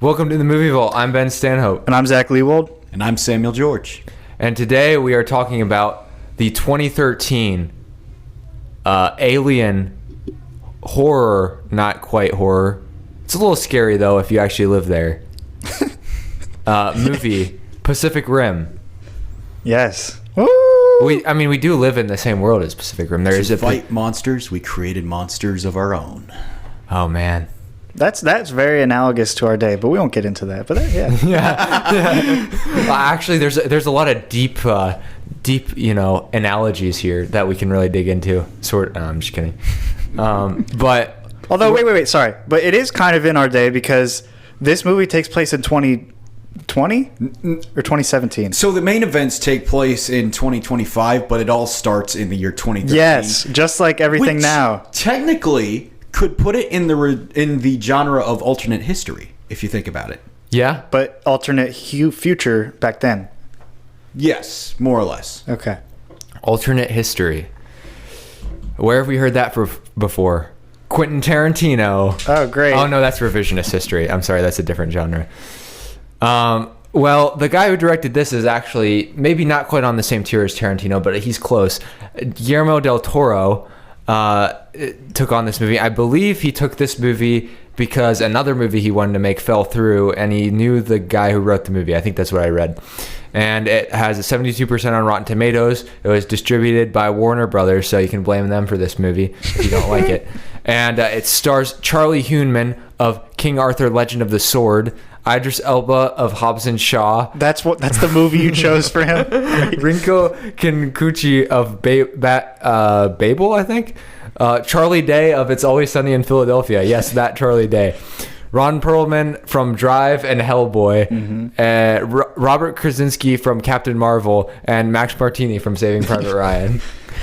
Welcome to the Movie Vault. I'm Ben Stanhope. And I'm Zach Leawold. And I'm Samuel George. And today we are talking about the 2013 Alien horror, not quite horror. It's a little scary though if you actually live there. Movie Pacific Rim. Yes. Woo! We do live in the same world as Pacific Rim. There is To fight monsters, we created monsters of our own. Oh man. That's very analogous to our day, but we won't get into that. But yeah. Yeah. Actually, there's a lot of deep analogies here that we can really dig into. I'm just kidding. But although wait, sorry, but it is kind of in our day because this movie takes place in 2020 or 2017. So the main events take place in 2025, but it all starts in the year 2013. Yes, just like everything which now. Technically, could put it in the genre of alternate history if you think about it. yeah, But alternate future back then. Yes, more or less. Okay. alternate history. Where have we heard that before? Quentin Tarantino. Oh, great. Oh no, that's revisionist history. I'm sorry, that's a different genre. Well, the guy who directed this is actually maybe not quite on the same tier as Tarantino, but he's close. Guillermo del Toro took on this movie. I believe he took this movie because another movie he wanted to make fell through, and he knew the guy who wrote the movie. I think that's what I read. And it has a 72% on Rotten Tomatoes. It was distributed by Warner Brothers, so you can blame them for this movie if you don't like it. And it stars Charlie Hunnam of King Arthur: Legend of the Sword, Idris Elba of Hobbs and Shaw, That's the movie you chose for him. Rinko Kikuchi of Babel, I think. Charlie Day of It's Always Sunny in Philadelphia. Yes, that Charlie Day. Ron Perlman from Drive and Hellboy. Robert Krasinski from Captain Marvel. And Max Martini from Saving Private Ryan.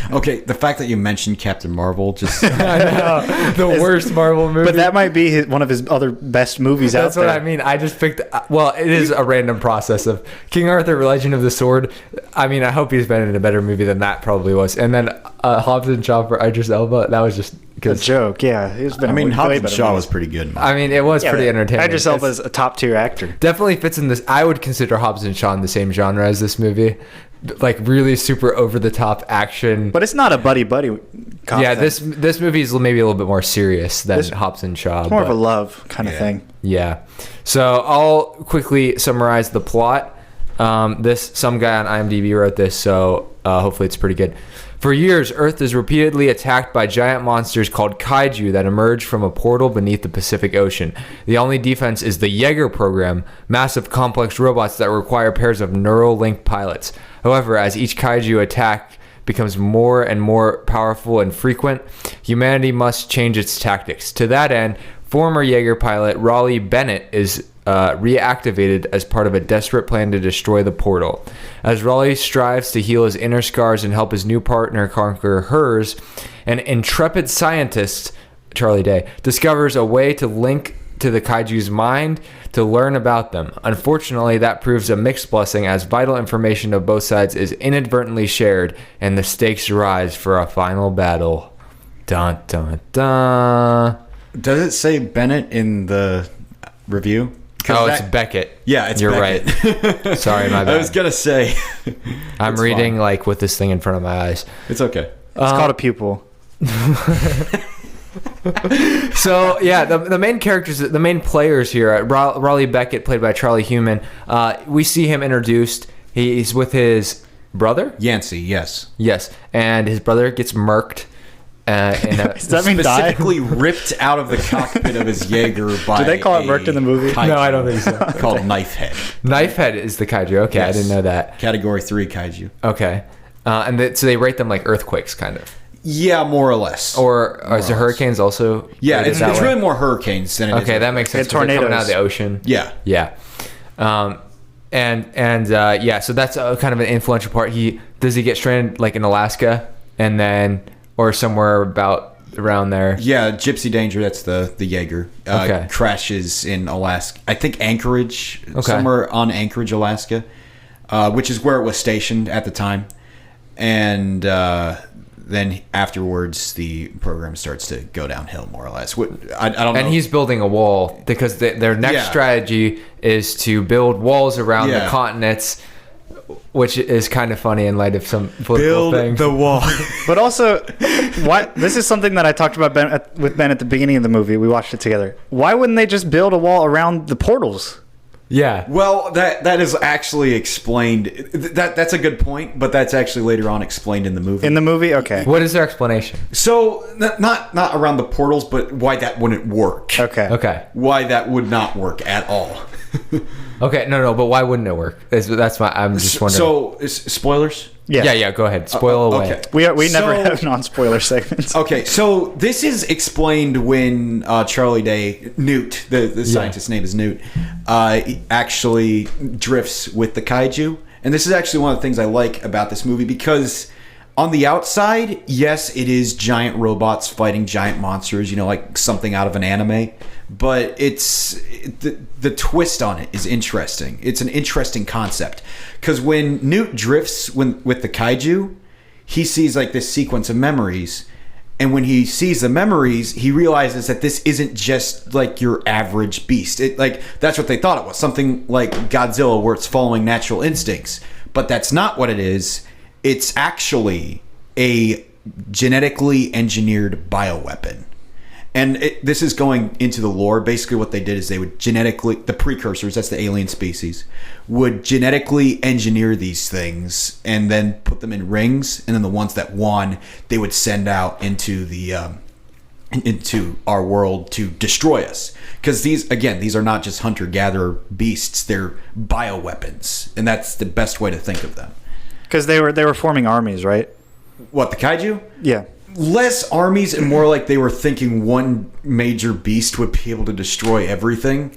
Okay, the fact that you mentioned Captain Marvel just... I know. The worst Marvel movie. But that might be one of his other best movies out That's there. what I mean. I just picked... Well, it is a random process of King Arthur: Legend of the Sword. I mean, I hope he's been in a better movie than that probably was. And then Hobbs and Shaw for Idris Elba. That was just... A joke, yeah. He's been Hobbs and Shaw was pretty good. I mean, it was pretty entertaining. Idris Elba's a top tier actor. Definitely fits in this. I would consider Hobbs and Shaw in the same genre as this movie. Like really super over the top action. But it's not a buddy cop Yeah, thing. this movie is maybe a little bit more serious than Hobbs and Shaw. It's more of a love kind of thing. Yeah. So I'll quickly summarize the plot. Some guy on IMDb wrote this, so hopefully it's pretty good. For years, Earth is repeatedly attacked by giant monsters called kaiju that emerge from a portal beneath the Pacific Ocean. The only defense is the Jaeger program, massive complex robots that require pairs of neural link pilots. However, as each kaiju attack becomes more and more powerful and frequent, humanity must change its tactics. To that end, former Jaeger pilot Raleigh Bennett is reactivated as part of a desperate plan to destroy the portal. As Raleigh strives to heal his inner scars and help his new partner conquer hers, an intrepid scientist, Charlie Day, discovers a way to link to the kaiju's mind to learn about them. Unfortunately, that proves a mixed blessing as vital information of both sides is inadvertently shared and the stakes rise for a final battle. Dun dun dun. Does it say Bennett in the review? It's Beckett. Yeah, it's You're Beckett. Right. Sorry, my bad. I was going to say. I'm reading like with this thing in front of my eyes. It's okay. It's called a pupil. So yeah, the main characters, the main players here, Raleigh Beckett, played by Charlie Hunnam. We see him introduced. He's with his brother. Yancey, yes. Yes, and his brother gets murked. Does that mean die? Specifically ripped out of the cockpit of his Jaeger by Do they call it murked in the movie? No, I don't think so. Called Knifehead. Knifehead is the kaiju. Okay, Yes. I didn't know that. Category 3 kaiju. Okay, so they rate them like earthquakes, kind of. Yeah, more or less. Or is the hurricanes also? Yeah, rated it's that way? really more hurricanes than it is. Okay, that makes sense. And 'cause they're coming out of tornadoes. the ocean. Yeah. Yeah. So that's kind of an influential part. Does he get stranded like in Alaska and then or somewhere around there? Yeah, Gypsy Danger, that's the Jaeger. Okay. Crashes in Alaska. I think Anchorage, Okay. somewhere on Anchorage, Alaska, which is where it was stationed at the time. And then afterwards the program starts to go downhill more or less. I don't know. And he's building a wall because their next Yeah. strategy is to build walls around the Yeah. continents, which is kind of funny in light of some political things. wall. But also, why? This is something that I talked about with Ben at the beginning of the movie. We watched it together. Why wouldn't they just build a wall around the portals? Yeah. Well, that is actually explained. That's a good point, but that's actually later on explained in the movie. In the movie, okay. What is their explanation? So not around the portals, but why that wouldn't work. Okay. Okay. Why that would not work at all. Okay. No. But why wouldn't it work? That's my. I'm just wondering. So spoilers. Yeah. Yeah. Go ahead. Spoil away. Okay. We never So- have non-spoiler segments. Okay, so this is explained when Charlie Day, Newt, the scientist's name is Newt, he actually drifts with the kaiju. And this is actually one of the things I like about this movie because on the outside, yes, it is giant robots fighting giant monsters, like something out of an anime. But the twist on it is interesting. It's an interesting concept because when Newt drifts with the kaiju, he sees like this sequence of memories, and when he sees the memories, he realizes that this isn't just like your average beast. That's what they thought it was, something like Godzilla where it's following natural instincts, but that's not what it is. It's actually a genetically engineered bioweapon. And this is going into the lore. Basically what they did is they would the precursors, that's the alien species, would genetically engineer these things and then put them in rings. And then the ones that won, they would send out into our world to destroy us. Because these are not just hunter-gatherer beasts. They're bioweapons. And that's the best way to think of them. Because they were forming armies, right? What, the kaiju? Yeah. Less armies and more like they were thinking one major beast would be able to destroy everything.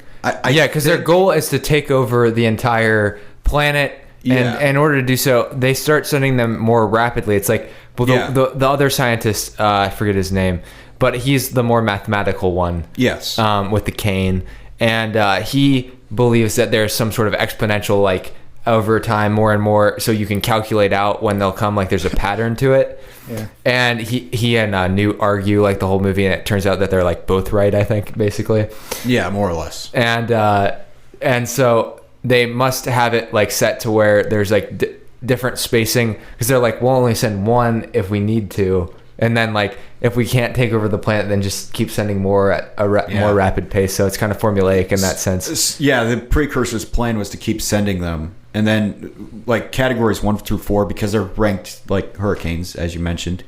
Yeah, because their goal is to take over the entire planet, Yeah. and in order to do so, they start sending them more rapidly. It's like, well, the other scientist, I forget his name, but he's the more mathematical one. Yes. With the cane, and he believes that there's some sort of exponential, like over time, more and more, so you can calculate out when they'll come. Like there's a pattern to it. Yeah. And he and Newt argue like the whole movie, and it turns out that they're like both right, I think, basically. Yeah, more or less. And so they must have it like set to where there's like different spacing, because they're like, we'll only send one if we need to, and then like if we can't take over the planet, then just keep sending more at a more rapid pace. So it's kind of formulaic in that sense. Yeah, the precursors' plan was to keep sending them, and then like categories 1 through 4, because they're ranked like hurricanes, as you mentioned.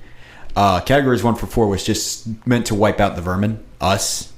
Categories 1 through 4 was just meant to wipe out the vermin, us,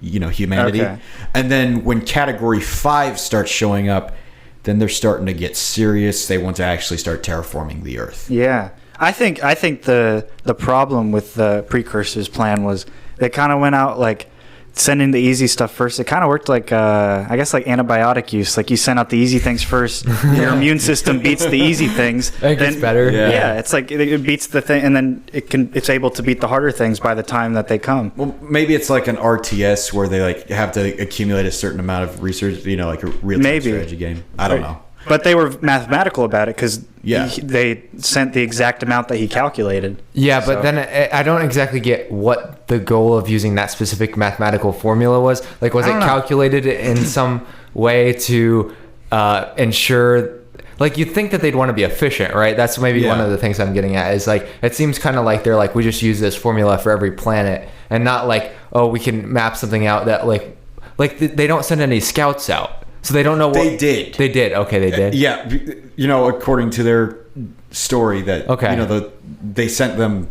humanity. Okay. And then when category 5 starts showing up, then they're starting to get serious. They want to actually start terraforming the Earth. Yeah. I think the problem with the precursors plan was they kind of went out like sending the easy stuff first. It kind of worked like I guess like antibiotic use. Like you send out the easy things first, your immune system beats the easy things. It gets better. Yeah, it's like it beats the thing, and then it's able to beat the harder things by the time that they come. Well, maybe it's like an RTS where they like have to accumulate a certain amount of research, like a real-time strategy game. I don't know. But they were mathematical about it because Yeah. they sent the exact amount that he calculated. Yeah, but So- then I don't exactly get what the goal of using that specific mathematical formula was. Like, was it I don't know. calculated in some way to ensure? Like, you'd think that they'd want to be efficient, right? That's maybe one Yeah. of the things I'm getting at. Is like, it seems kind of like they're like, we just use this formula for every planet, and not like, oh, we can map something out that like they don't send any scouts out. So they don't know what They did. They did. Okay, they did. Yeah, according to their story that they sent them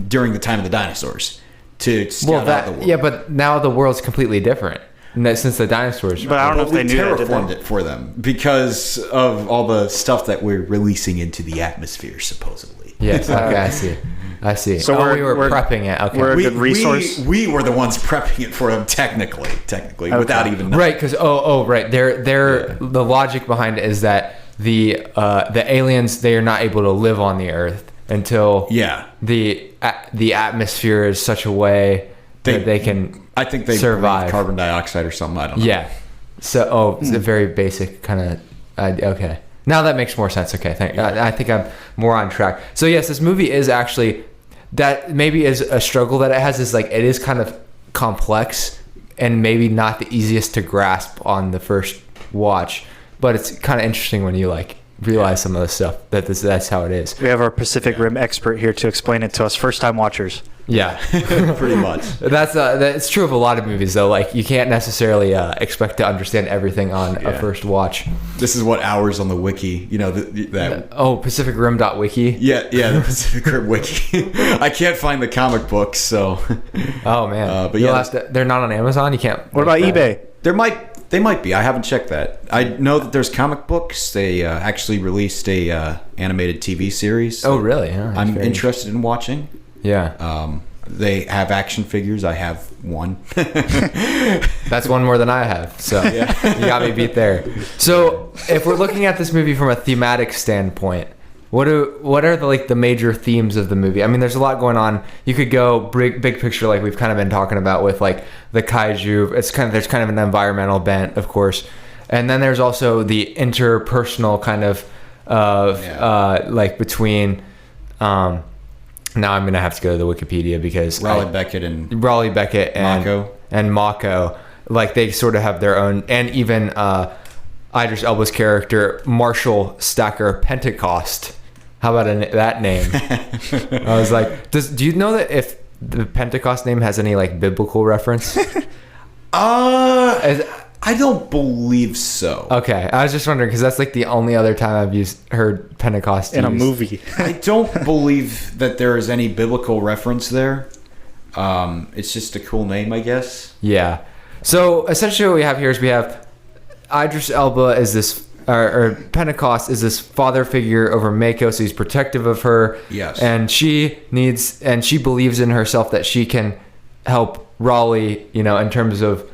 during the time of the dinosaurs to scout out the world. Yeah, but now the world's completely different since the dinosaurs. But I don't know if we they knew that, did they? terraformed it for them because of all the stuff that we're releasing into the atmosphere, supposedly. Yes. Okay, I see. So So we're- we were prepping it. Okay. we're a good resource. We were the ones prepping it for them, technically, without even knowing. Right, because right. The logic behind it is that the aliens, they are not able to live on the Earth until the atmosphere is such a way that they can I think they survive. breathe carbon dioxide or something. I don't know. Yeah. So it's a very basic kind of idea. Okay. Now that makes more sense. Okay. I think I'm more on track. So yes, this movie is actually that maybe is a struggle that it has, is like it is kind of complex and maybe not the easiest to grasp on the first watch, but it's kind of interesting when you like realize some of the stuff that's how it is. We have our Pacific Rim expert here to explain it to us, first-time watchers. Yeah. Pretty much. That's true of a lot of movies though. Like you can't necessarily expect to understand everything on a first watch. This is what hours on the wiki, you know, that Pacific Rim.wiki. yeah, the Pacific Rim wiki. I can't find the comic books, so Oh man. but You'll yeah, have to, they're not on Amazon. You can't. What about eBay? they might be. I haven't checked that. I know that there's comic books. They actually released a animated TV series. Oh really? Yeah, I'm interested in watching. Yeah. They have action figures. I have one. That's one more than I have. So you got me beat there. So if we're looking at this movie from a thematic standpoint, what are the major themes of the movie? I mean, there's a lot going on. You could go big picture, like we've kind of been talking about with like the kaiju. There's kind of an environmental bent, of course, and then there's also the interpersonal kind of like between. Now I'm gonna have to go to the Wikipedia because Raleigh Beckett and Mako and Mako, like they sort of have their own, and even Idris Elba's character Marshall Stacker Pentecost. How about that name? I was like, do you know that if the Pentecost name has any like biblical reference? I don't believe so. Okay, I was just wondering because that's like the only other time I've heard Pentecost In a used. movie. I don't believe that there is any biblical reference there. It's just a cool name, I guess. Yeah. So essentially, what we have here is we have Idris Elba is this, or Pentecost is this father figure over Mako, so he's protective of her. Yes. And she believes in herself that she can help Raleigh, in terms of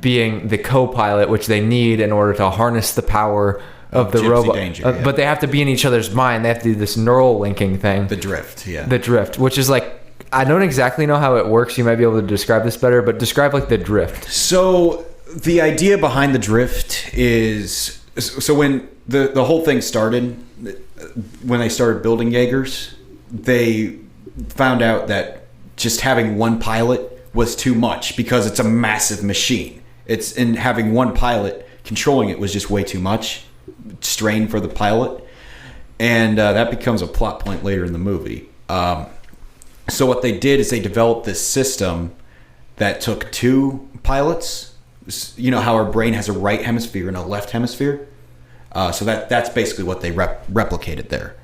being the co-pilot, which they need in order to harness the power of the Gypsy robot. Danger, But they have to be in each other's mind. They have to do this neural linking thing. The drift, yeah. The drift, which is like, I don't exactly know how it works. You might be able to describe this better, but describe like the drift. So the idea behind the drift is, so when the whole thing started, when they started building Jaegers, they found out that just having one pilot was too much because it's a massive machine. And having one pilot controlling it was just way too much strain for the pilot, and that becomes a plot point later in the movie. So what they did is they developed this system that took two pilots. You know how our brain has a right hemisphere and a left hemisphere. So that's basically what they replicated there.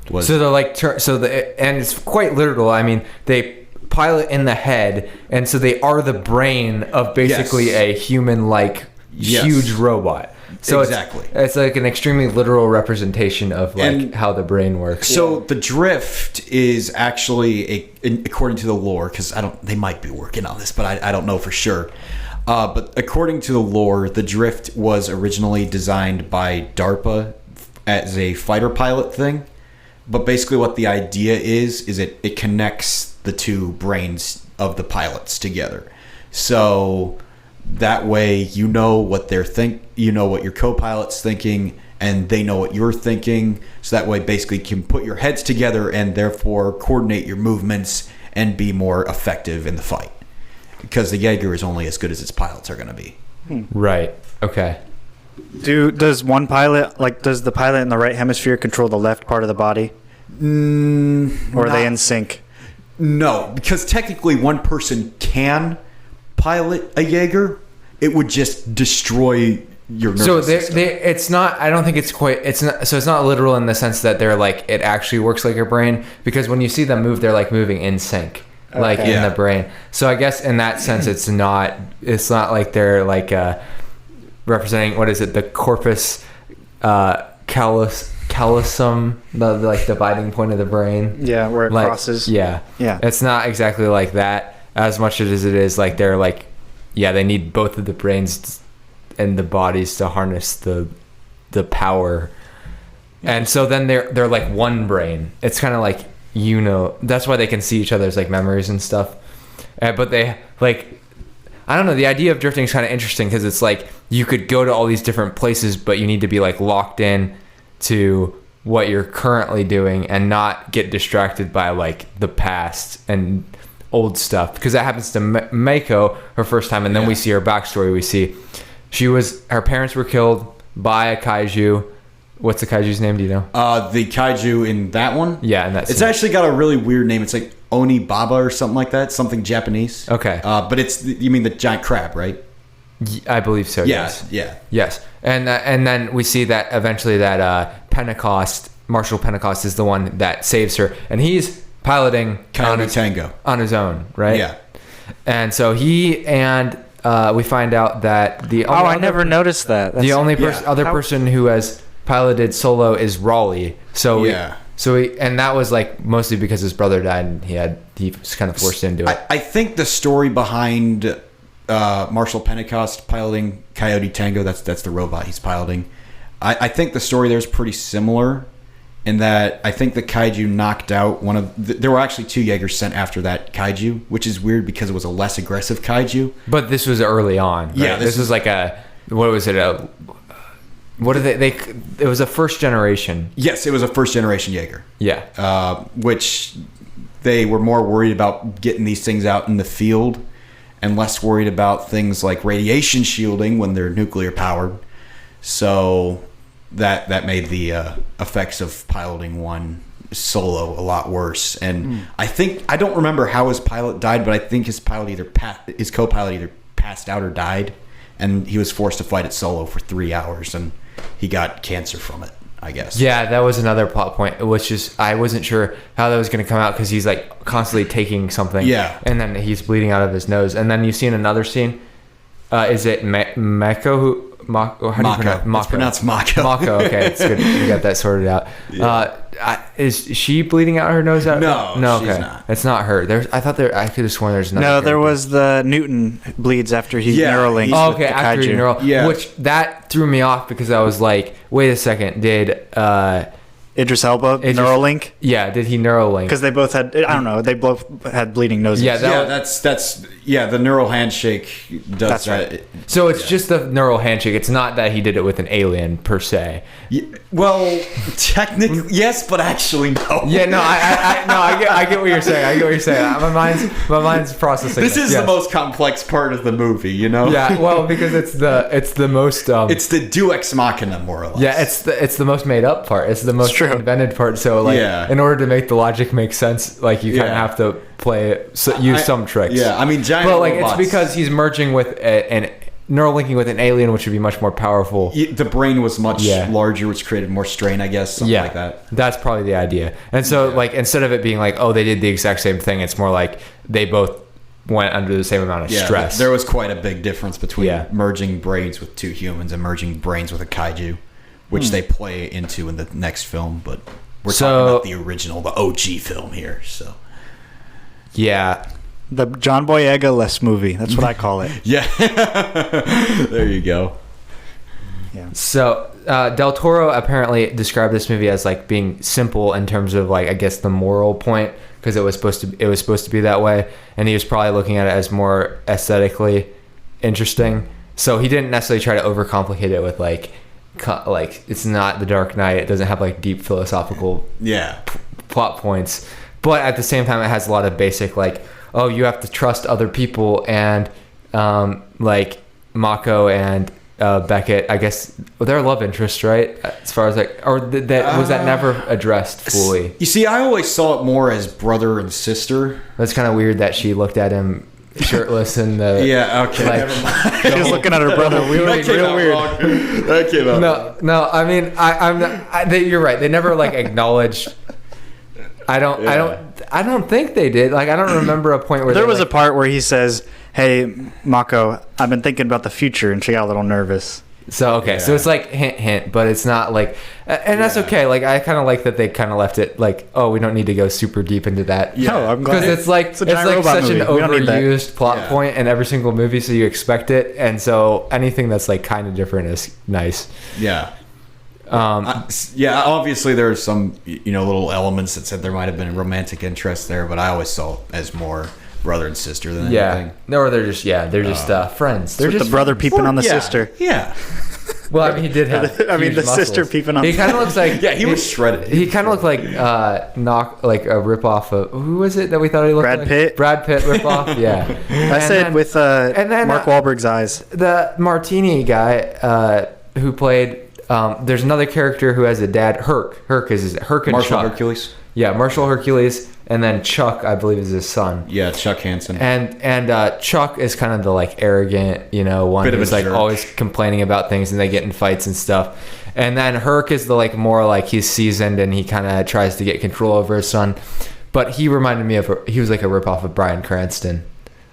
So they're like, and it's quite literal. I mean, they pilot in the head, and so they are the brain of basically a human-like huge robot. So exactly, it's like an extremely literal representation of like how the brain works. So the drift is actually according to the lore, because they might be working on this, but I don't know for sure. But according to the lore, the drift was originally designed by DARPA as a fighter pilot thing. But basically what the idea is it connects the two brains of the pilots together. So that way you know what what your co-pilot's thinking, and they know what you're thinking. So that way basically you can put your heads together and therefore coordinate your movements and be more effective in the fight. Because the Jaeger is only as good as its pilots are going to be. Right. Okay. Does the pilot in the right hemisphere control the left part of the body? Or are they in sync? No, because technically one person can pilot a Jaeger. It would just destroy your nervous system. It's not. I don't think it's quite. It's not. So it's not literal in the sense that they're like it actually works like your brain. Because when you see them move, they're like moving in sync, like in the brain. So I guess in that sense, it's not. It's not like they're like representing, what is it? The corpus callosum, the dividing point of the brain. Yeah, where it crosses. Yeah. It's not exactly like that as much as it is like they're like, they need both of the brains and the bodies to harness the power. And so then they're like one brain. It's kind of like, that's why they can see each other's like memories and stuff. But they like, I don't know, the idea of drifting is kind of interesting because it's like you could go to all these different places, but you need to be like locked in to what you're currently doing and not get distracted by like the past and old stuff, because that happens to Mako her first time, and then we see her backstory. We see her parents were killed by a kaiju. What's the kaiju's name? Do you know? The kaiju in that one? Yeah, and that's it's actually got a really weird name. It's like Onibaba or something like that, something Japanese. Okay. But you mean the giant crab, right? I believe so. Yeah, Yes. yeah. Yes. And then we see that eventually that Marshall Pentecost is the one that saves her, and he's piloting Coyote Tango on his own, right? Yeah. And so we find out that I never noticed that. The only person who has piloted solo is Raleigh. So and that was like mostly because his brother died, and he was kind of forced into it. I think the story behind Marshall Pentecost piloting Coyote Tango, that's the robot he's piloting. I think the story there is pretty similar in that I think the kaiju knocked out there were actually 2 Jaegers sent after that kaiju, which is weird because it was a less aggressive kaiju. But this was early on, right? Yeah, this was like it was a first generation. Yes, it was a first generation Jaeger. Yeah. Which they were more worried about getting these things out in the field and less worried about things like radiation shielding when they're nuclear powered. So that made the effects of piloting one solo a lot worse. And I don't remember how his pilot died, but I think his co-pilot either passed out or died, and he was forced to fight it solo for 3 hours, and he got cancer from it, I guess. Yeah, that was another plot point, which is I wasn't sure how that was going to come out, because he's like constantly taking something, and then he's bleeding out of his nose. And then you see in another scene, is it Mako? How do you pronounce Mako? It's pronounced Mako. Mako, okay, it's good. You got that sorted out. Yeah. Is she bleeding out her nose? No, okay. She's not. It's not her. I could have sworn there's another. No, there was the Newton bleeds after he Neuralinked. Oh, okay, after he which that threw me off, because I was like, wait a second, did Idris Elba Neuralink? Yeah, did he Neuralink? Because they both had, I don't know, they both had bleeding noses. Yeah, that's the neural handshake does that. Right. So it's just the neural handshake. It's not that he did it with an alien per se. Yeah, well, technically yes, but actually no. Yeah, no, I get what you're saying. I get what you're saying. My mind's processing. This is the most complex part of the movie, you know? Yeah, well, because it's the most. It's the Deus Ex Machina, more or less. Yeah, it's the most made up part. It's the most invented part. So in order to make the logic make sense, like you kind of have to use some tricks. Yeah, I mean, giant robots. It's because he's merging with an Neuralinking with an alien, which would be much more powerful. The brain was much larger, which created more strain, I guess. Something like that. That's probably the idea. And so, instead of it being like, oh, they did the exact same thing, it's more like they both went under the same amount of stress. There was quite a big difference between merging brains with 2 humans and merging brains with a kaiju, which they play into in the next film. But we're talking about the original, the OG film here. So, yeah. The John Boyega-less movie. That's what I call it. Yeah. There you go. Yeah. So Del Toro apparently described this movie as like being simple in terms of like, I guess, the moral point, because it was supposed to be that way, and he was probably looking at it as more aesthetically interesting. So he didn't necessarily try to overcomplicate it with like it's not The Dark Knight. It doesn't have like deep philosophical plot points, but at the same time it has a lot of basic like, oh, you have to trust other people, and like Mako and Beckett, I guess they're love interest, right? As far as like, or was that never addressed fully? You see, I always saw it more as brother and sister. That's kind of weird that she looked at him shirtless and okay, like, never mind. She was looking at her brother real weird. That came out. No. I mean, I'm not. You're right. They never like acknowledged. I don't think they did. Like, I don't remember a point where there was a part where he says, "Hey, Mako, I've been thinking about the future," and she got a little nervous. So okay, so it's like hint, but it's not like, and that's okay. Like, I kind of like that they kind of left it like, oh, we don't need to go super deep into that. Yeah, no, I'm glad, because it's like such movie. an overused plot point in every single movie, so you expect it, and so anything that's like kind of different is nice. Yeah. Obviously there are some little elements that said there might have been a romantic interest there, but I always saw it as more brother and sister than anything. No, or they're just friends. They're just the brother peeping on the sister. Yeah. Well, I mean, he did have. I mean, huge the sister muscles. peeping on. He kind of looks like. Yeah, he was shredded. He kind of looked like like a ripoff of who was it that we thought he looked Brad like? Pitt? Brad Pitt ripoff. Yeah. I said with then, Mark Wahlberg's eyes. The Martini guy who played. There's another character who has a dad. Herc is Herc and Marshall Chuck. Hercules. Yeah, Marshall Hercules, and then Chuck, I believe, is his son. Yeah, Chuck Hansen. And Chuck is kind of the like arrogant, one Bit of a who's like jerk. always complaining about things, and they get in fights and stuff. And then Herc is the like more like he's seasoned and he kind of tries to get control over his son. But he reminded me of he was like a ripoff of Bryan Cranston.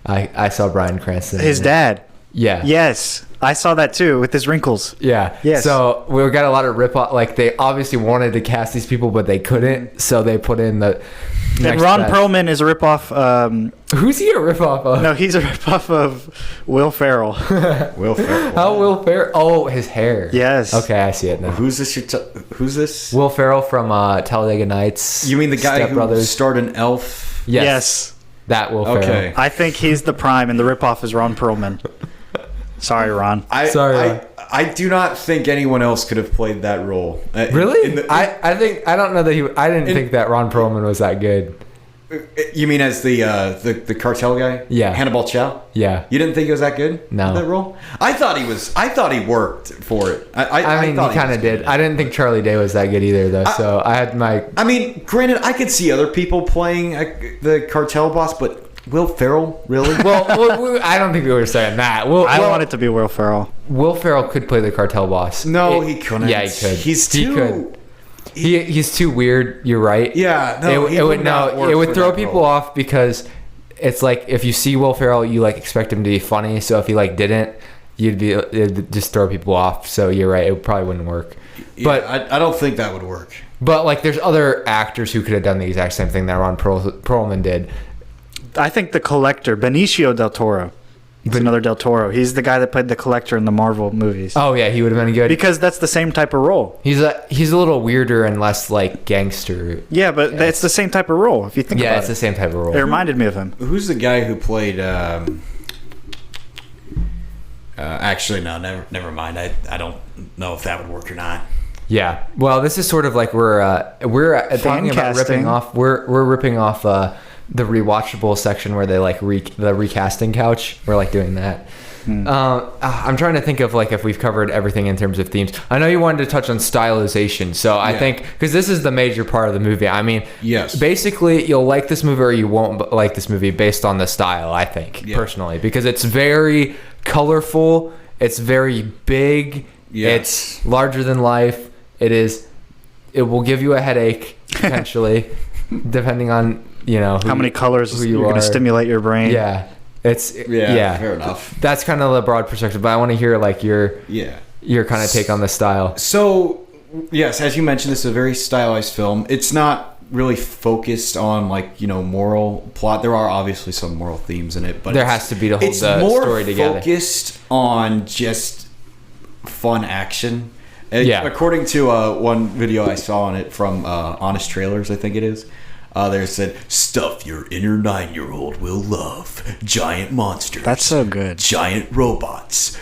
I saw Bryan Cranston. His dad. Yeah. Yes, I saw that too with his wrinkles. Yeah. Yes. So we got a lot of rip-off. Like they obviously wanted to cast these people, but they couldn't. So they put in the. And next Ron best. Perlman is a ripoff. Who's he a rip-off of? No, he's a ripoff of Will Ferrell. Will Ferrell. How Will Ferrell? Oh, his hair. Yes. Okay, I see it now. Who's this? Who's this? Will Ferrell from Talladega Nights. You mean the guy Step who Brothers? starred in Elf? Yes. That Will Ferrell. Okay. I think he's the prime, and the ripoff is Ron Perlman. Sorry, Ron. Sorry, I do not think anyone else could have played that role. Really? I don't know that I didn't think that Ron Perlman was that good. You mean as the cartel guy? Yeah. Hannibal Chow? Yeah. You didn't think he was that good? No. in that role? I thought he worked for it. I mean, thought he kind was of did. good. I didn't think Charlie Day was that good either, though. So I had my. I mean, granted, I could see other people playing the cartel boss, but Will Ferrell, really? Well, I don't think we were saying that. I want it to be Will Ferrell. Will Ferrell could play the cartel boss. No, he couldn't. Yeah, he could. He's He too. could. He's too weird. You're right. Yeah, no, it he would would not work it would for throw that people role. off because it's like if you see Will Ferrell, you like expect him to be funny. So if he like didn't, it'd just throw people off. So you're right. It probably wouldn't work. Yeah, But I don't think that would work. But like, there's other actors who could have done the exact same thing that Ron Perlman did. I think the Collector, Benicio del Toro. He's another Del Toro. He's the guy that played the Collector in the Marvel movies. Oh yeah, he would have been good. Because that's the same type of role. He's a little weirder and less like gangster. Yeah, but it's the same type of role, if you think Yeah, about it's it. the same type of role. It reminded me of him. Who's the guy who played? Actually, no, never mind. I don't know if that would work or not. Yeah. Well, this is sort of like we're talking about casting. ripping off. We're ripping off the rewatchable section where they like the recasting couch. We're like doing that. I'm trying to think of like if we've covered everything in terms of themes. I know you wanted to touch on stylization, so I think because this is the major part of the movie. I mean, Yes. Basically, you'll like this movie or you won't like this movie based on the style. I think personally because it's very colorful. It's very big. Yes. It's larger than life. It will give you a headache potentially, depending on How many colors who you're going to stimulate your brain. Yeah, Fair enough. That's kind of the broad perspective, but I want to hear like your kind of take on the style. So, yes, as you mentioned, this is a very stylized film. It's not really focused on like moral plot. There are obviously some moral themes in it, but There has to be to hold it's the more story together. focused on just fun action. Yeah. According to one video I saw on it from Honest Trailers, I think it is. There said, "Stuff your inner 9-year-old will love. Giant monsters. That's so good. Giant robots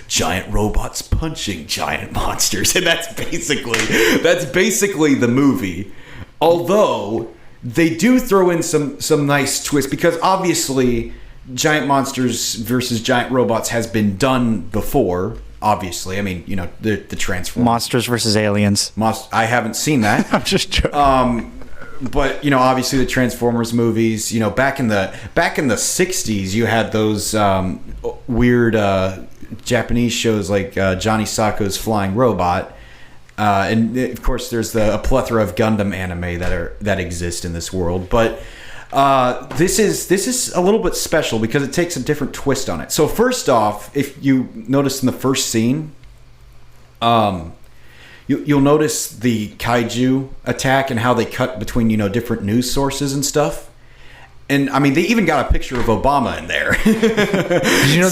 punching giant monsters," and that's basically the movie. Although they do throw in some nice twists because obviously, giant monsters versus giant robots has been done before. Obviously, I mean the Transformers. Monsters versus aliens. I haven't seen that. I'm just joking. But obviously the Transformers movies. Back in the 60s, you had those weird Japanese shows like Johnny Sokko's Flying Robot, and of course there's a plethora of Gundam anime that exist in this world. But this is a little bit special because it takes a different twist on it. So first off, if you notice in the first scene, You'll notice the kaiju attack and how they cut between different news sources and stuff. And I mean, they even got a picture of Obama in there. Did you know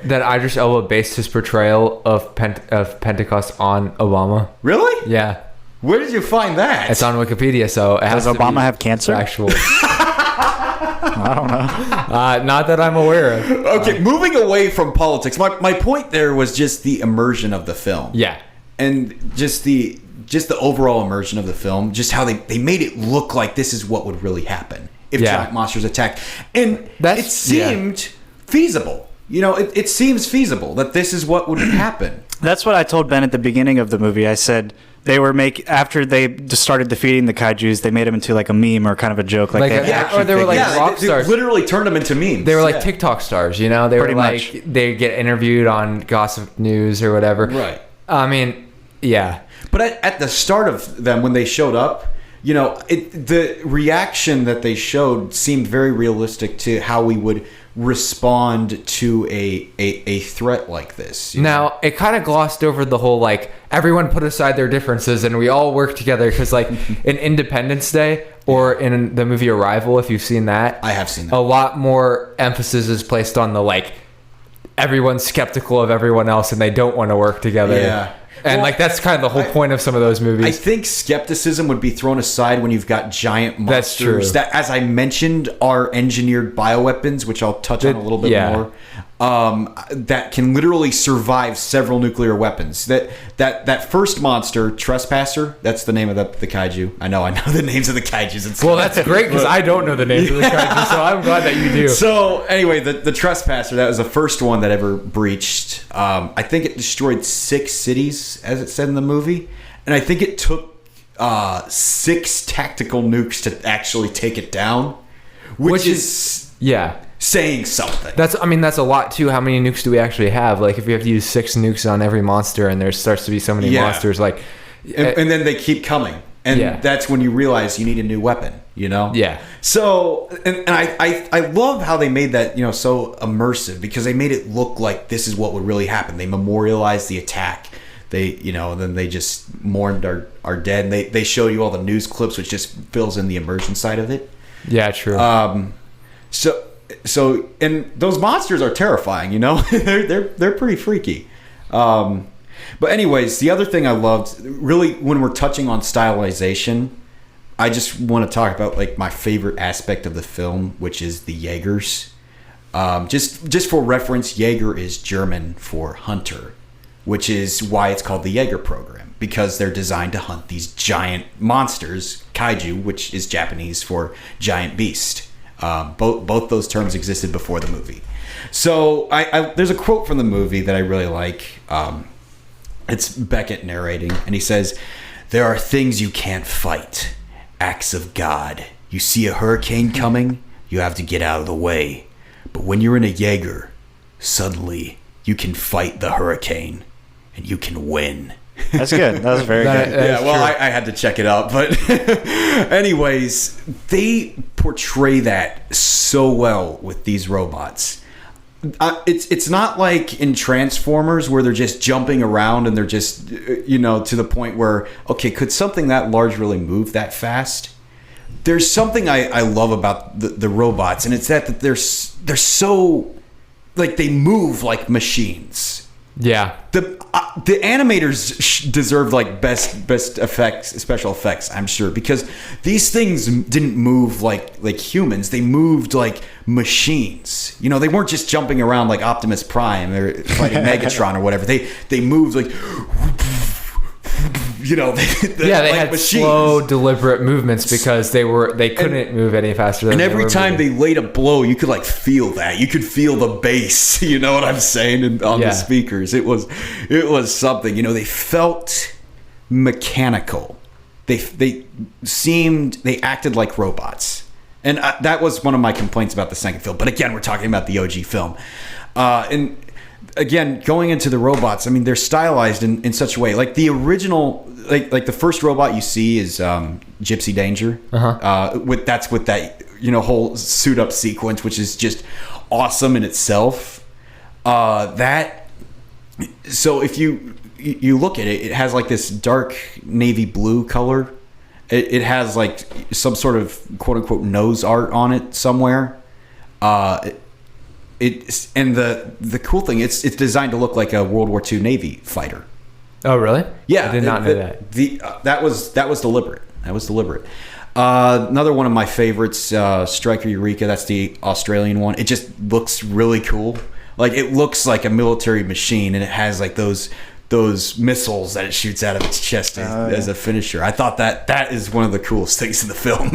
that Idris Elba based his portrayal of Pentecost on Obama? Really? Yeah, Where did you find that? it's on Wikipedia. So it has Does to be Obama have cancer? Actual. I don't know. Not that I'm aware of. Okay, moving away from politics. My point there was just the immersion of the film. Yeah. and just the overall immersion of the film, just how they made it look like this is what would really happen if giant monsters attacked, and it seemed feasible. You know, it seems feasible that this is what would happen. That's what I told Ben at the beginning of the movie. I said they were after they just started defeating the kaijus, they made them into like a meme or kind of a joke, like or they were like rock stars. They literally turned them into memes. They were like TikTok stars, you know. They Pretty were like much. they get interviewed on Gossip News or whatever. Right. I mean, yeah. But at the start of them, when they showed up, you know, the reaction that they showed seemed very realistic to how we would respond to a threat like this. Now, it kind of glossed over the whole, like, everyone put aside their differences and we all work together. Because, like, in Independence Day or in the movie Arrival, if you've seen that. I have seen that. A lot more emphasis is placed on the, like, everyone's skeptical of everyone else and they don't want to work together. Yeah. And, Well, like, that's kind of the whole point of some of those movies. I think skepticism would be thrown aside when you've got giant monsters That's true. that, as I mentioned, are engineered bioweapons, which I'll touch on a little bit more. That can literally survive several nuclear weapons. That first monster, Trespasser, that's the name of the kaiju. I know the names of the kaijus. Well, that's great because I don't know the names of the kaiju, so I'm glad that you do. So anyway, the Trespasser, that was the first one that ever breached. I think it destroyed 6 cities, as it said in the movie, and I think it took 6 tactical nukes to actually take it down, which is saying something. That's a lot too. How many nukes do we actually have? Like, if we have to use 6 nukes on every monster, and there starts to be so many monsters, like, and then they keep coming, and that's when you realize you need a new weapon. You know. Yeah. So, and I love how they made that, you know, so immersive, because they made it look like this is what would really happen. They memorialized the attack. They, you know, then they just mourned our dead. And they show you all the news clips, which just fills in the immersion side of it. Yeah, true. So, and those monsters are terrifying. You know, they're pretty freaky. But anyways, the other thing I loved, really, when we're touching on stylization, I just want to talk about, like, my favorite aspect of the film, which is the Jaegers. Just for reference, Jaeger is German for hunter, which is why it's called the Jaeger program, because they're designed to hunt these giant monsters, kaiju, which is Japanese for giant beast. Both those terms existed before the movie. So there's a quote from the movie that I really like. It's Beckett narrating, and he says, "There are things you can't fight. Acts of God. You see a hurricane coming, you have to get out of the way. But when you're in a Jaeger, suddenly you can fight the hurricane and you can win." That's good. That was very good. Yeah, well, I had to check it out. But anyways, they portray that so well with these robots. It's not like in Transformers where they're just jumping around and they're just, you know, to the point where, okay, could something that large really move that fast? There's something I love about the robots, and it's that they're so, like, they move like machines. Yeah. The animators deserved, like, best effects, special effects, I'm sure, because these things didn't move like humans. They moved like machines. You know, they weren't just jumping around like Optimus Prime or fighting Megatron or whatever. They moved like, you know, they like had machines. slow, deliberate movements because they couldn't move any faster than And they every were time moving. they laid a blow, you could, like, feel that. You could feel the bass. You know what I'm saying? On the speakers, it was something. You know, they felt mechanical. They acted like robots, and that was one of my complaints about the second film. But again, we're talking about the OG film, and again, going into the robots, I mean, they're stylized in such a way. Like the original, like the first robot you see is Gypsy Danger. With that, you know, whole suit up sequence, which is just awesome in itself. So if you look at it, it has like this dark navy blue color. It has like some sort of quote unquote nose art on it somewhere. And the cool thing, it's designed to look like a World War II Navy fighter. Oh, really? Yeah, I did not know that. That was deliberate. That was deliberate. Another one of my favorites, Striker Eureka. That's the Australian one. It just looks really cool. Like, it looks like a military machine, and it has like those those missiles that it shoots out of its chest as a finisher. I thought that is one of the coolest things in the film.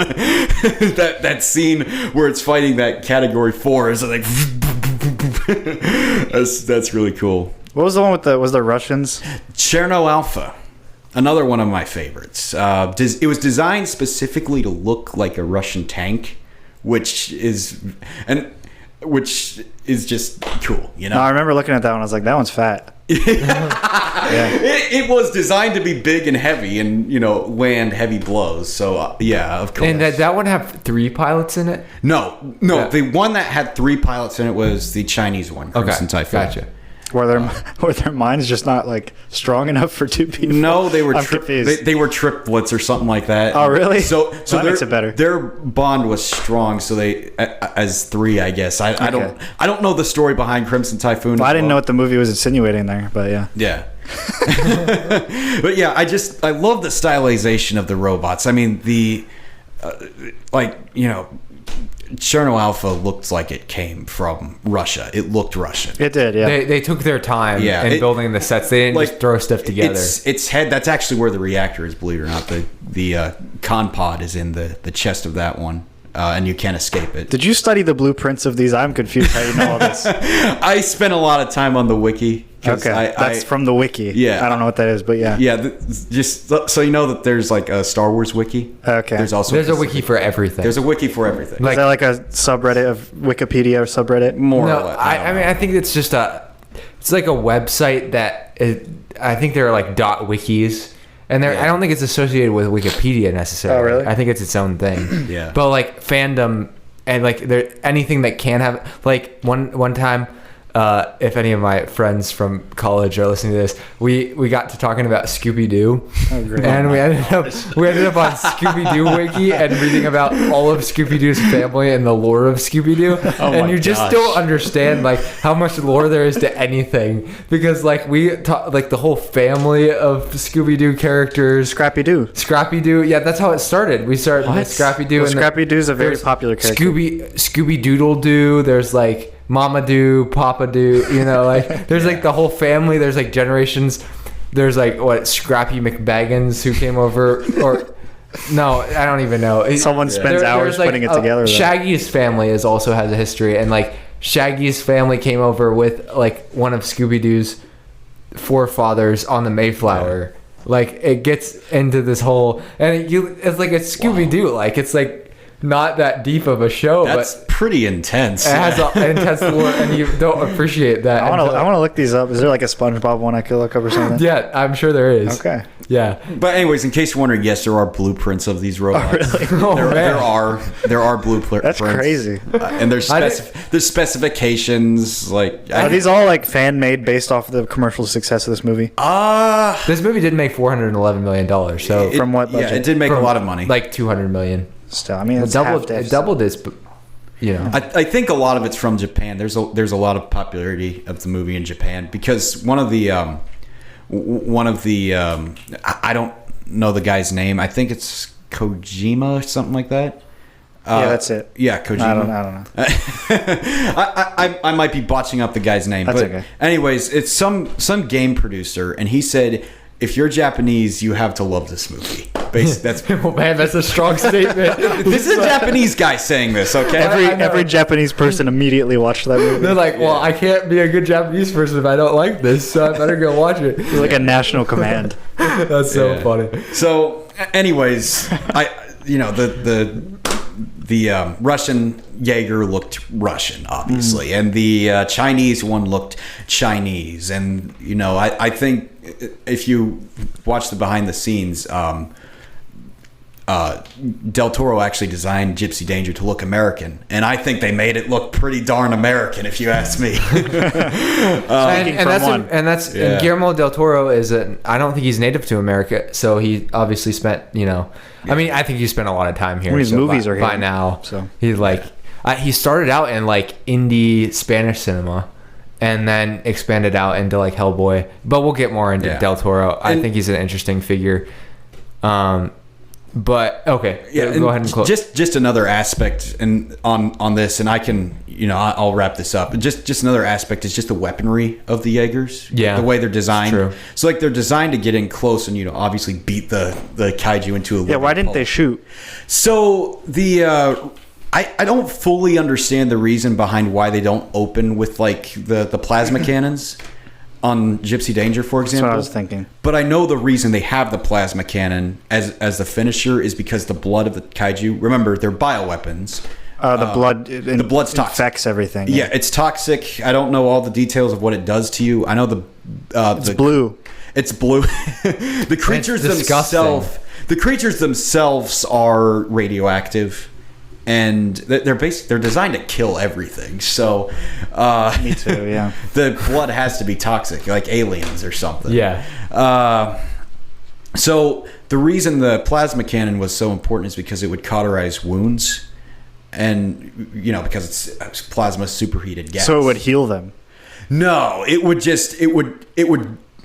that scene where it's fighting that Category 4 is like that's really cool. What was the one with the Russians? Cherno Alpha, another one of my favorites. It was designed specifically to look like a Russian tank, which is just cool, you know. No, I remember looking at that one. I was like, that one's fat. It was designed to be big and heavy and, you know, land heavy blows. So, of course. And that one have 3 pilots in it? No. Yeah. The one that had 3 pilots in it was the Chinese one, Crimson Typhoon. Gotcha. Were their minds just not like strong enough for 2 people? No, they were I'm confused. they were triplets or something like that. Oh, really? So that makes it better. Their bond was strong, so they as 3, I guess. I don't know the story behind Crimson Typhoon. Well, I didn't know what the movie was insinuating there, but yeah. Yeah. But yeah, I love the stylization of the robots. I mean, Cherno Alpha looked like it came from Russia. It looked Russian. It did, yeah. They took their time in building the sets. They didn't just throw stuff together. Its head, that's actually where the reactor is, believe it or not. The con pod is in the chest of that one. And you can't escape it. Did you study the blueprints of these? I'm confused how you know all this. I spent a lot of time on the wiki. Okay, that's from the wiki. Yeah. I don't know what that is, but yeah. Yeah, just so you know that there's like a Star Wars wiki. Okay. There's a wiki for everything. There's a wiki for everything. Is that like a subreddit of Wikipedia or subreddit? More No, or less. I mean, I think it's just it's like a website that I think they're like .wikis. And I don't think it's associated with Wikipedia necessarily. Oh, really? I think it's its own thing. Yeah. But like fandom and like anything that can have like one time, if any of my friends from college are listening to this, we got to talking about Scooby Doo, and we ended up on Scooby Doo wiki and reading about all of Scooby Doo's family and the lore of Scooby Doo, and you just don't understand like how much lore there is to anything, because like we talk like the whole family of Scooby Doo characters. Scrappy Doo. Scrappy Doo, yeah, that's how it started. We started with Scrappy Doo. Well, Scrappy Doo's a very popular character. Scooby Doodle Doo. There's like Mama Doo, Papa Doo, you know, like there's like the whole family. There's like generations. There's like Scrappy McBaggins who came over, or no, I don't even know. Someone spends hours putting it together. Though. Shaggy's family also has a history, and like Shaggy's family came over with like one of Scooby Doo's forefathers on the Mayflower. Like it gets into this whole, and it's like a Scooby Doo. Like it's like not that deep of a show, That's pretty intense. It has an intense lore, and you don't appreciate that. I want to look these up. Is there like a SpongeBob one I could look up or something? Yeah, I'm sure there is. Okay. Yeah. But anyways, in case you're wondering, yes, there are blueprints of these robots. Oh, really? There are blueprints. That's crazy. And there's specifications like. Are these all like fan made based off of the commercial success of this movie? This movie did make $411 million. So from what budget? Yeah, it did make a lot of money. like $200 million. Still, I mean, it's It doubled its, you know. I think a lot of it's from Japan. There's a lot of popularity of the movie in Japan because one of the I don't know the guy's name. I think it's Kojima or something like that. Yeah, that's it. Yeah, Kojima. I don't know. I might be botching up the guy's name. That's but okay. Anyways, it's some game producer, and he said, if you're Japanese, you have to love this movie. That's Oh man, that's a strong statement. this is a Japanese guy saying this. Okay, Every Japanese person immediately watched that movie. They're like, well, I can't be a good Japanese person if I don't like this, so I better go watch it. It's like a national command. That's so funny. So, anyways, the Russian Jaeger looked Russian, obviously, and the Chinese one looked Chinese. And I think if you watch the behind the scenes, Del Toro actually designed Gypsy Danger to look American, and I think they made it look pretty darn American, if you ask me. And Guillermo del Toro I don't think he's native to America, so he obviously spent, I mean, I think he spent a lot of time here. His movies are here by now. So he's like, he started out in like indie Spanish cinema, and then expanded out into like Hellboy. But we'll get more into Del Toro. I think he's an interesting figure. But okay, Yeah, go ahead and close. Just another aspect and on this, and I can I'll wrap this up. Just another aspect is just the weaponry of the Jaegers. Yeah, the way they're designed. true. So like they're designed to get in close and obviously beat the kaiju into a Yeah, why didn't they shoot? So the I don't fully understand the reason behind why they don't open with like the plasma cannons on Gypsy Danger, for That's example. what I was thinking. But I know the reason they have the plasma cannon as the finisher is because the blood of the kaiju. Remember, they're bioweapons. The blood's toxic. affects everything. Yeah, it's toxic. I don't know all the details of what it does to you. I know It's blue. It's blue. The creatures disgusting. themselves are radioactive, and they're designed to kill everything. So, Me too, yeah. the blood has to be toxic, like aliens or something. Yeah. So the reason the plasma cannon was so important is because it would cauterize wounds, and because it's plasma superheated gas. So it would heal them. No, it would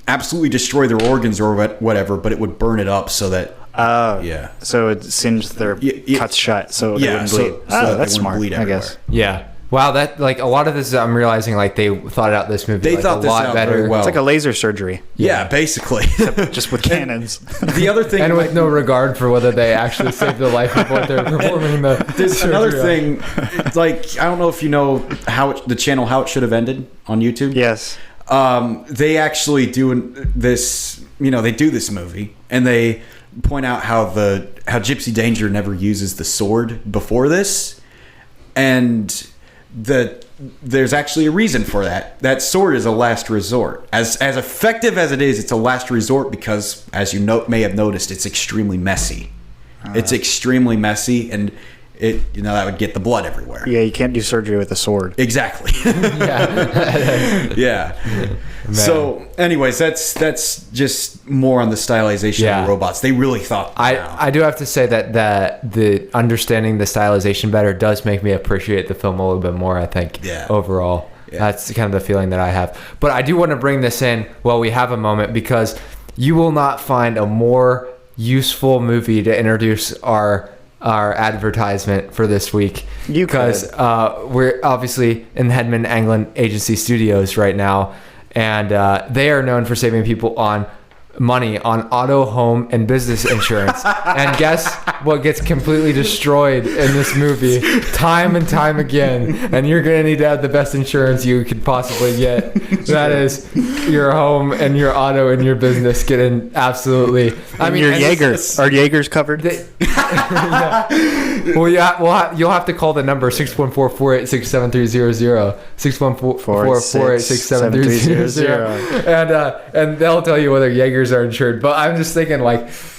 absolutely destroy their organs or whatever, but it would burn it up so that yeah. So it singed their cuts shut so they wouldn't bleed. so that they That's wouldn't smart, bleed I guess. everywhere. Yeah. Wow, that like a lot of this I'm realizing like they thought out this movie They like, thought a this lot out better. very well. It's like a laser surgery, Yeah, basically. just with cannons. The other thing, And with no regard for whether they actually saved the life of what they're performing the there's another surgery on. thing. It's like I don't know if you know how it should have ended on YouTube. Yes. They actually do this. They do this movie, and they point out how Gypsy Danger never uses the sword before this, and there's actually a reason for that. That sword is a last resort. As effective as it is, it's a last resort because, as you may have noticed, it's extremely messy. It's extremely messy, and it that would get the blood everywhere. Yeah, you can't do surgery with a sword. Exactly. Yeah. Yeah. So, anyways, that's just more on the stylization of the robots. They really thought. I do have to say that the understanding the stylization better does make me appreciate the film a little bit more, I think. Yeah. Overall. Yeah. That's kind of the feeling that I have. But I do want to bring this in while we have a moment, because you will not find a more useful movie to introduce our advertisement for this week, because we're obviously in Hedman Anglin Agency Studios right now, and they are known for saving people on money on auto, home, and business insurance. And guess what gets completely destroyed in this movie time and time again? And you're gonna need to have the best insurance you could possibly get. That is your home and your auto and your business getting absolutely. Your Jaegers. Are Jaegers covered? Yeah. Well, you'll have to call the number 614-486-7300, 614-486-7300, and they'll tell you whether Jaegers are insured. But I'm just thinking, there's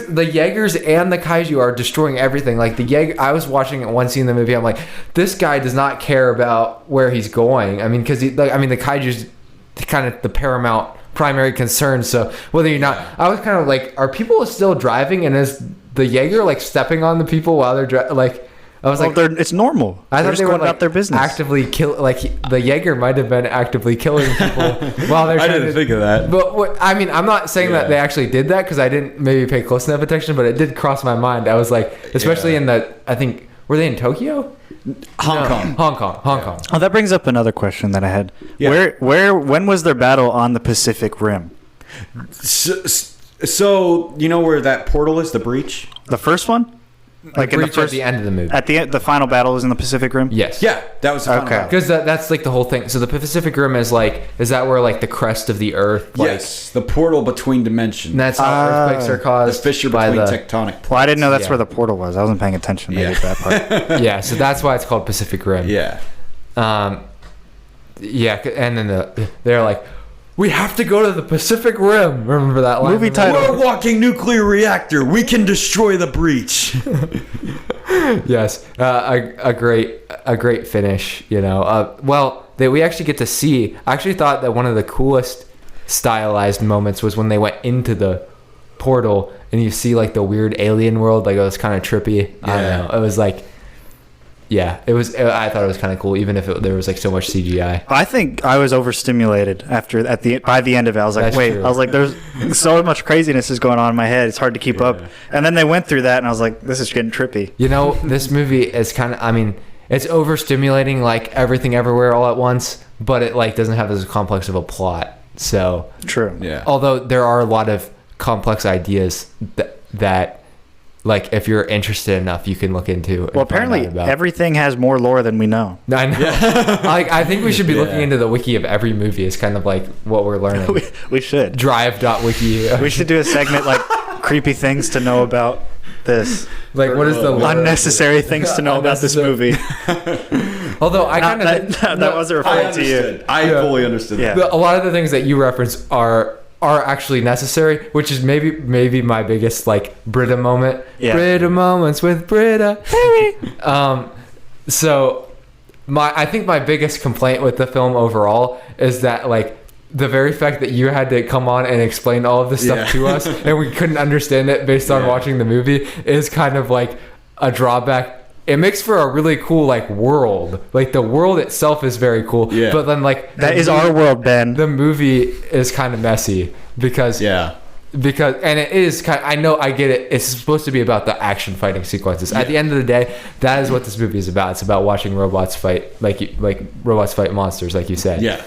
the Jaegers and the kaiju are destroying everything. Like the Jaeger, I was watching one scene in the movie. I'm like, this guy does not care about where he's going. I mean, because the kaiju's kind of the paramount primary concern. So whether you're not, I was kind of like, are people still driving, and is the Jaeger stepping on the people while they're I was it's normal. I thought They're they were going about their business. actively the Jaeger might have been actively killing people while they're. I didn't think of that. But I'm not saying that they actually did that, because I didn't maybe pay close enough attention, but it did cross my mind. I was like, especially in I think, were they in Tokyo? Hong Kong. Oh, that brings up another question that I had. Yeah. When was their battle on the Pacific Rim? So you know where that portal is, the breach? The first one? Like in the first, at the end of the movie. At the end, the final battle is in the Pacific Rim? Yes. Yeah, that was the final battle. Because that's the whole thing. So the Pacific Rim is that where the crest of the Earth? Yes, the portal between dimensions. And that's how earthquakes are caused. The fissure by between tectonic plates. Well, I didn't know that's where the portal was. I wasn't paying attention maybe at that part. Yeah, so that's why it's called Pacific Rim. Yeah. And then they're like, we have to go to the Pacific Rim. Remember that line? Movie title. We're a walking nuclear reactor. We can destroy the breach. Yes, a great finish. We actually get to see. I actually thought that one of the coolest stylized moments was when they went into the portal and you see the weird alien world. It was kind of trippy. I don't know. It was yeah, it was. I thought it was kind of cool, even if there was like so much CGI. I think I was overstimulated by the end of it. I was like, That's wait, true. I was like, there's so much craziness is going on in my head. It's hard to keep up. And then they went through that, and I was like, this is getting trippy. You know, this movie is kind of. I mean, it's overstimulating, like Everything Everywhere all at once, but it like doesn't have as complex of a plot. So True. Yeah. although there are a lot of complex ideas that like if you're interested enough you can look into. Well, apparently everything has more lore than we know. I know. Like, I think we should be looking into the wiki of every movie. Is kind of like what we're learning. We should. Drive.wiki. We should do a segment like creepy things to know about this. Like, what is the lore? Unnecessary things to know about this movie. Although I kind That of wasn't I referring to you. understood. I fully understood. Yeah. that. a lot of the things that you reference are actually necessary, which is maybe my biggest like Britta moment. Yeah. Britta moments with Britta. So I think my biggest complaint with the film overall is that like the very fact that you had to come on and explain all of this stuff to us and we couldn't understand it based on watching the movie is kind of like a drawback. It makes for a really cool like world. Like the world itself is very cool. Yeah. But then like That is our world, Ben. the movie is kind of messy because and it is kind of, I know, I get it, it's supposed to be about the action fighting sequences. At the end of the day, that is what this movie is about. It's about watching robots fight like robots fight monsters, like you said. Yeah.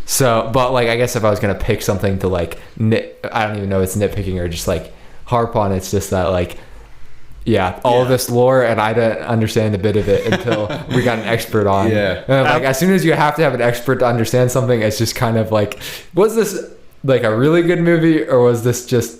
So but like I guess if I was gonna pick something to like I don't even know if it's nitpicking or just like harp on, it's just that like all of this lore, and I didn't understand a bit of it until we got an expert on. Yeah. And like as soon as you have to have an expert to understand something, it's just kind of like, was this like a really good movie, or was this just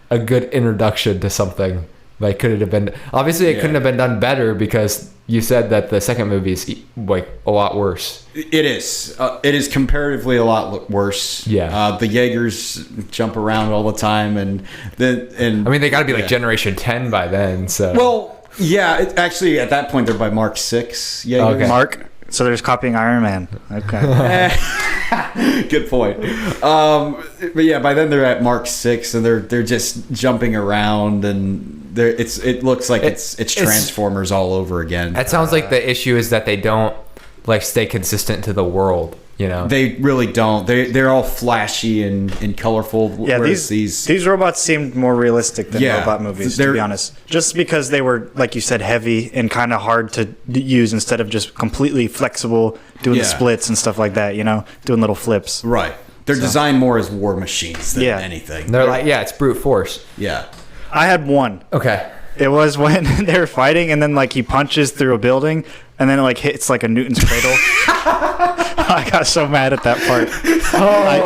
a good introduction to something? Like, could it have been? Obviously, it couldn't have been done better because you said that the second movie is like a lot worse. It is. It is comparatively a lot worse. Yeah. The Jaegers jump around all the time, and I mean, they got to be like Generation 10 by then. So well, yeah. Actually, at that point, they're by Mark 6. Jaegers. Okay. Mark. So there's copying Iron Man. Okay. Good point. But yeah, by then they're at Mark 6, and they're just jumping around, and it looks like it's Transformers all over again. that sounds like the issue is that they don't like stay consistent to the world. You know, They really don't. They're all flashy and colorful. Yeah, whereas these robots seemed more realistic than Yeah, robot movies, to they're- be honest. Just because they were, like you said, heavy and kind of hard to use instead of just completely flexible, doing the Yeah. splits and stuff like that, doing little flips. right. They're designed more as war machines than Yeah. anything. they're like, it's brute force. Yeah. I had one. Okay. It was when they were fighting, and then like he punches through a building, and then it like hits like a Newton's cradle. I got so mad at that part. I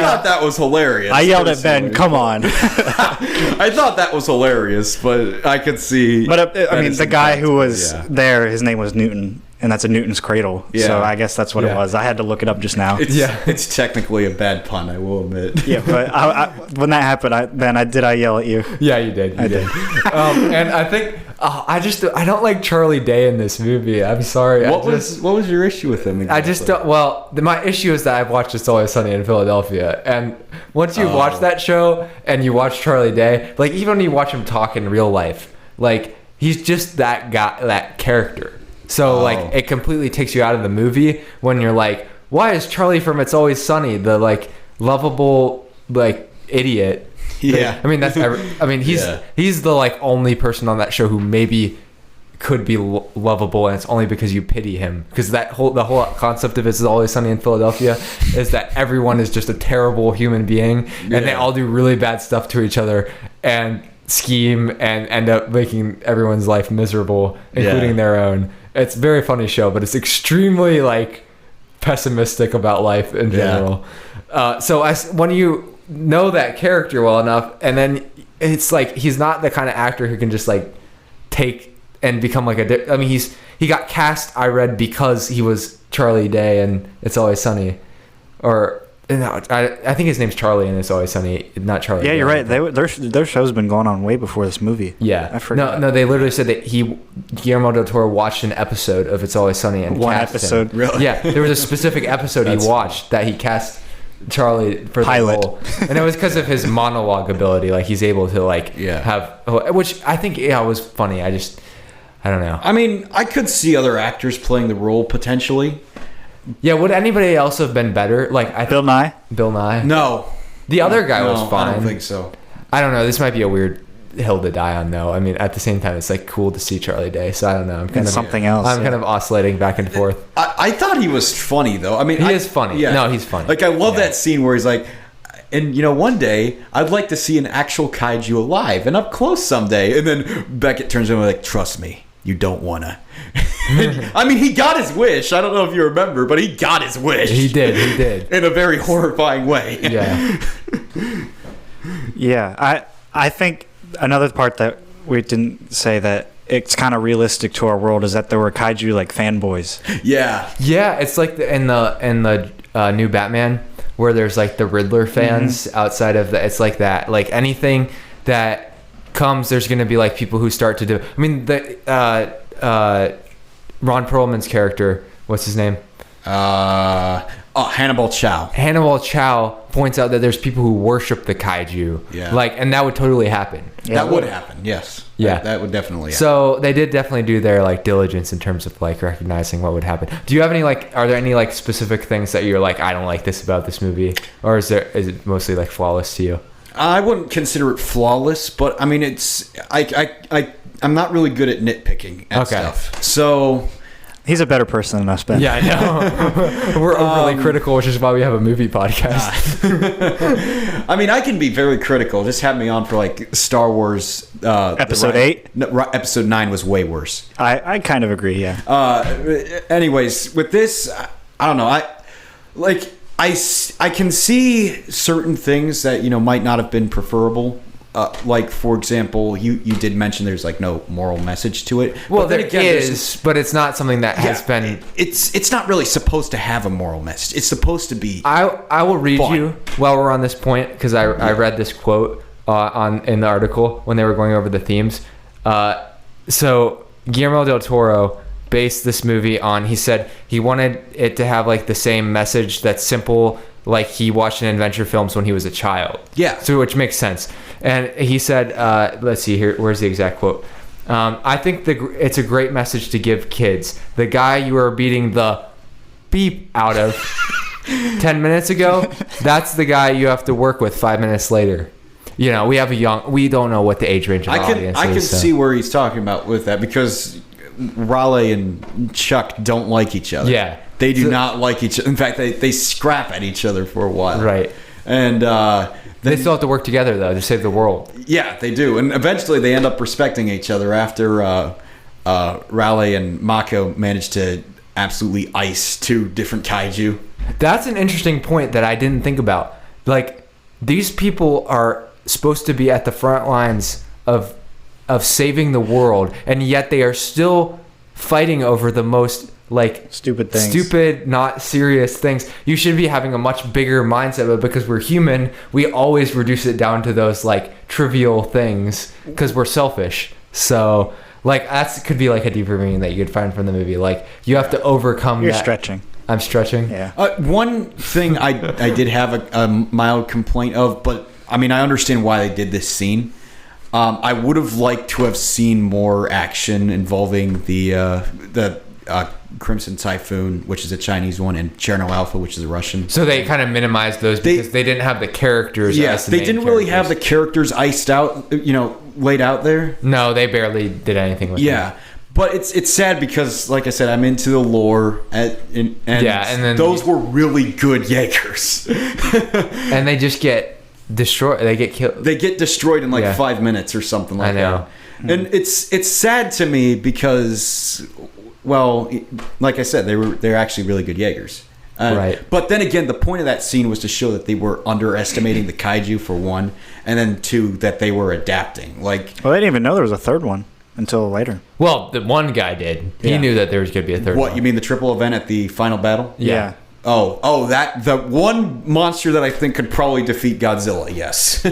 thought that was hilarious. I yelled at Ben, personally. "Come on!" I thought that was hilarious, but I could see. But I mean, the guy who was Yeah. there, his name was Newton, and that's a Newton's cradle. Yeah. So I guess that's what it Yeah. was. I had to look it up just now. It's technically a bad pun, I will admit. Yeah, but when that happened, I yell at you? Yeah, you did. You did. And I think I don't like Charlie Day in this movie. I'm sorry. What was your issue with him? I just don't. Well, my issue is that I've watched It's Always Sunny in Philadelphia, and once you watch that show and you watch Charlie Day, like even when you watch him talk in real life, like he's just that guy, that character. So like it completely takes you out of the movie when you're like, why is Charlie from It's Always Sunny the like lovable like idiot? Yeah. I mean he's the like only person on that show who maybe could be lovable, and it's only because you pity him, because the whole concept of It's Always Sunny in Philadelphia is that everyone is just a terrible human being, and they all do really bad stuff to each other and scheme and end up making everyone's life miserable, including their own. It's a very funny show, but it's extremely like pessimistic about life in general. So when you know that character well enough, and then it's like he's not the kind of actor who can just like take and become like I mean he got cast, I read, because he was Charlie Day and It's Always Sunny, or no, I think his name's Charlie and It's Always Sunny, not Charlie. Yeah, Day. you're right. Their show's been going on way before this movie. Yeah, I forgot. No, they literally said that Guillermo del Toro watched an episode of It's Always Sunny and One cast episode. him. Really? Yeah, there was a specific episode he watched that he cast Charlie for Pilot. the role, and it was because of his monologue ability. Like he's able to like have, which I think was funny. I don't know. I mean, I could see other actors playing the role potentially. Yeah, would anybody else have been better? Like Bill Nye. Bill Nye. No, The other guy no, was fine. I don't think so. I don't know. This might be a weird hill to die on, though. I mean, at the same time, it's like cool to see Charlie Day. So I don't know. I'm kind And of something else. I'm kind of oscillating back and forth. I thought he was funny though. I mean, He is funny. No, he's funny. Like I love Yeah. that scene where he's like, and one day I'd like to see an actual kaiju alive and up close someday. And then Beckett turns around and like, trust me, you don't wanna. I mean, he got his wish. I don't know if you remember, but he got his wish. He did. In a very horrifying way. Yeah. Yeah, I think another part that we didn't say that it's kind of realistic to our world is that there were kaiju like fanboys. Yeah. Yeah, it's like in the new Batman where there's like the Riddler fans outside of the. It's like that. Like anything that comes, there's gonna be like people who start to do. I mean, the Ron Perlman's character, what's his name? Hannibal Chow. Hannibal Chow points out that there's people who worship the kaiju. Yeah. Like, and that would totally happen. Yeah, That would happen. Yes. Yeah. That would definitely happen. So they did definitely do their like diligence in terms of like recognizing what would happen. Do you have any like? Are there any like specific things that you're like, I don't like this about this movie, or is it mostly like flawless to you? I wouldn't consider it flawless, but I mean, I'm not really good at nitpicking at Okay. stuff. So He's a better person than us, Ben. Yeah, I know. We're overly critical, which is why we have a movie podcast. I mean, I can be very critical. Just have me on for like Star Wars. Episode 8? No, Episode 9 was way worse. I kind of agree, yeah. Anyways, with this, I don't know. I can see certain things that might not have been preferable. Like for example, you did mention there's like no moral message to it. Well, but then there again, there's- is, but it's not something that has been. It's not really supposed to have a moral message. It's supposed to be. I will read Fun. you while we're on this point because I read this quote in the article when they were going over the themes. So Guillermo del Toro based this movie on. He said he wanted it to have like the same message that's simple, like he watched in adventure films when he was a child. Yeah. So which makes sense. And he said, let's see here. Where's the exact quote? I think it's a great message to give kids. The guy you are beating the beep out of 10 minutes ago, that's the guy you have to work with 5 minutes later. We have we don't know what the age range of the audience is. I can so. see where he's talking about with that because Raleigh and Chuck don't like each other. Yeah. They do not like each other. In fact, they scrap at each other for a while. Right. And They still have to work together, though, to save the world. yeah, they do. And eventually they end up respecting each other after Raleigh and Mako manage to absolutely ice 2 different kaiju. That's an interesting point that I didn't think about. Like, these people are supposed to be at the front lines of saving the world, and yet they are still fighting over the most Stupid things. stupid, not serious things. You should be having a much bigger mindset, but because we're human, we always reduce it down to those trivial things because we're selfish. So that could be like a deeper meaning that you could find from the movie. Like you have to overcome. You're that. stretching. I'm stretching. Yeah. One thing I did have a mild complaint of, but I mean I understand why they did this scene. I would have liked to have seen more action involving the Crimson Typhoon, which is a Chinese one, and Cherno Alpha, which is a Russian. So they kind of minimized those because they didn't have the characters. Yes, as the they main didn't really have the characters. characters iced out, laid out there. No, they barely did anything with Yeah. But it's sad because, like I said, I'm into the lore, and then those were really good Jaegers. and they just get destroyed. They get killed. They get destroyed in Yeah. 5 minutes or something like I know. that. And it's sad to me because, well, like I said, they're actually really good Jaegers. Right. But then again, the point of that scene was to show that they were underestimating the kaiju for one, and then 2 that they were adapting. Well, they didn't even know there was a third one until later. Well, the one guy did. He Yeah. knew that there was going to be a third What one. you mean the triple event at the final battle? Yeah. Oh, that the one monster that I think could probably defeat Godzilla. Yes.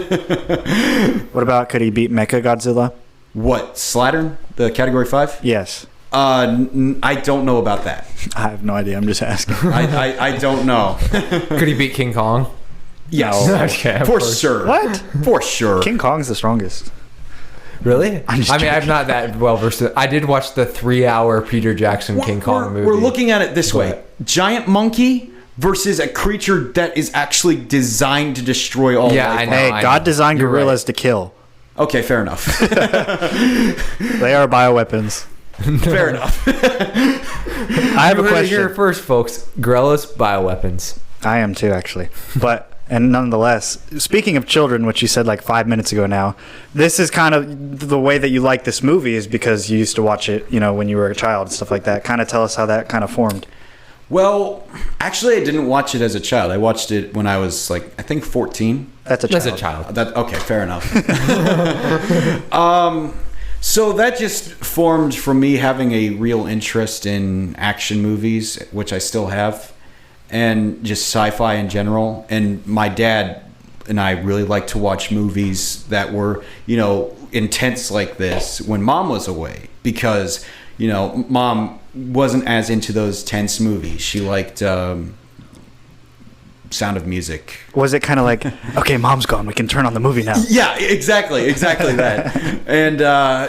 What about, could he beat Mecha Godzilla? What, Slattern, the Category 5? Yes. I don't know about that. I have no idea. I'm just asking. I don't know. Could he beat King Kong? Yes, No. Okay, of for course. sure. What? For sure. King Kong's the strongest. Really? I'm just I mean, I'm joking. not that well versed. I did watch the 3-hour Peter Jackson King Kong movie. We're looking at it this way: But- giant monkey versus a creature that is actually designed to destroy all Yeah, life. I know. Hey, God designed You're gorillas right. to kill. Okay, fair enough. They are bioweapons. Fair enough. I have You a heard it here question. first, folks. Gorillas, bioweapons. I am too, actually. But and nonetheless, speaking of children, which you said like 5 minutes ago now, this is kind of the way that you like this movie is because you used to watch it, you know, when you were a child and stuff like that. Kind of tell us how that kind of formed. Well, actually, I didn't watch it as a child. I watched it when I was like, I think 14. That's a That's child. a child. That okay, fair enough. So that just formed from me having a real interest in action movies, which I still have, and just sci-fi in general. And my dad and I really like to watch movies that were, you know, intense like this when mom was away because, you know, mom wasn't as into those tense movies. She liked Sound of Music. Was it kind of like, okay, mom's gone, we can turn on the movie now? Yeah, exactly that. And